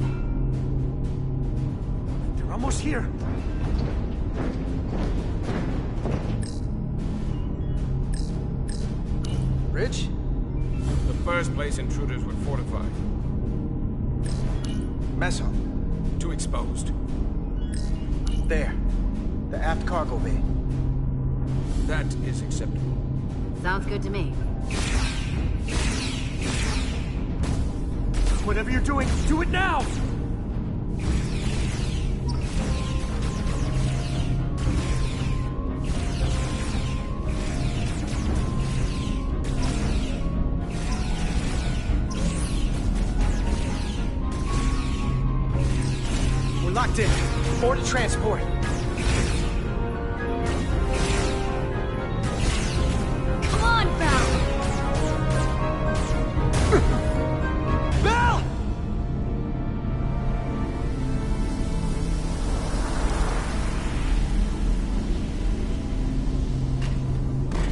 They're almost here. Ridge? The first place intruders would fortify. Mess hall. Too exposed. There. The aft cargo bay. That is acceptable. Sounds good to me. Whatever you're doing, do it now! We're locked in. Board the transport. Come on, Val! Val!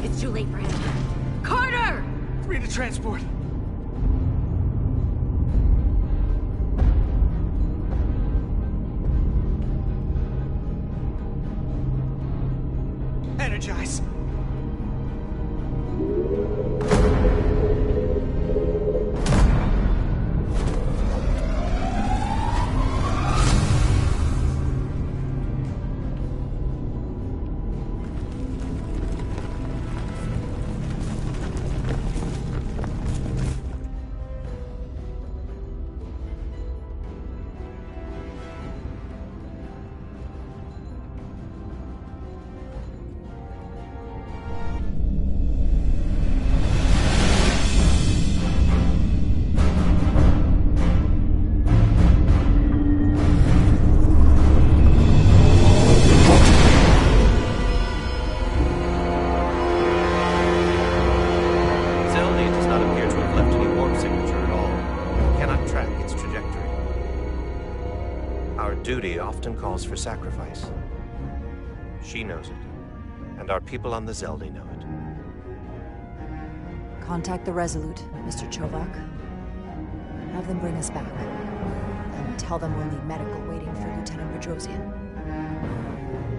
It's too late for him. Carter! Free to transport. re-energize. Duty often calls for sacrifice. She knows it, and our people on the Zeldy know it. Contact the Resolute, Mr. Chovak. Have them bring us back. And tell them we'll need medical waiting for Lieutenant Bedrosian.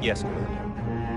Yes, Commander.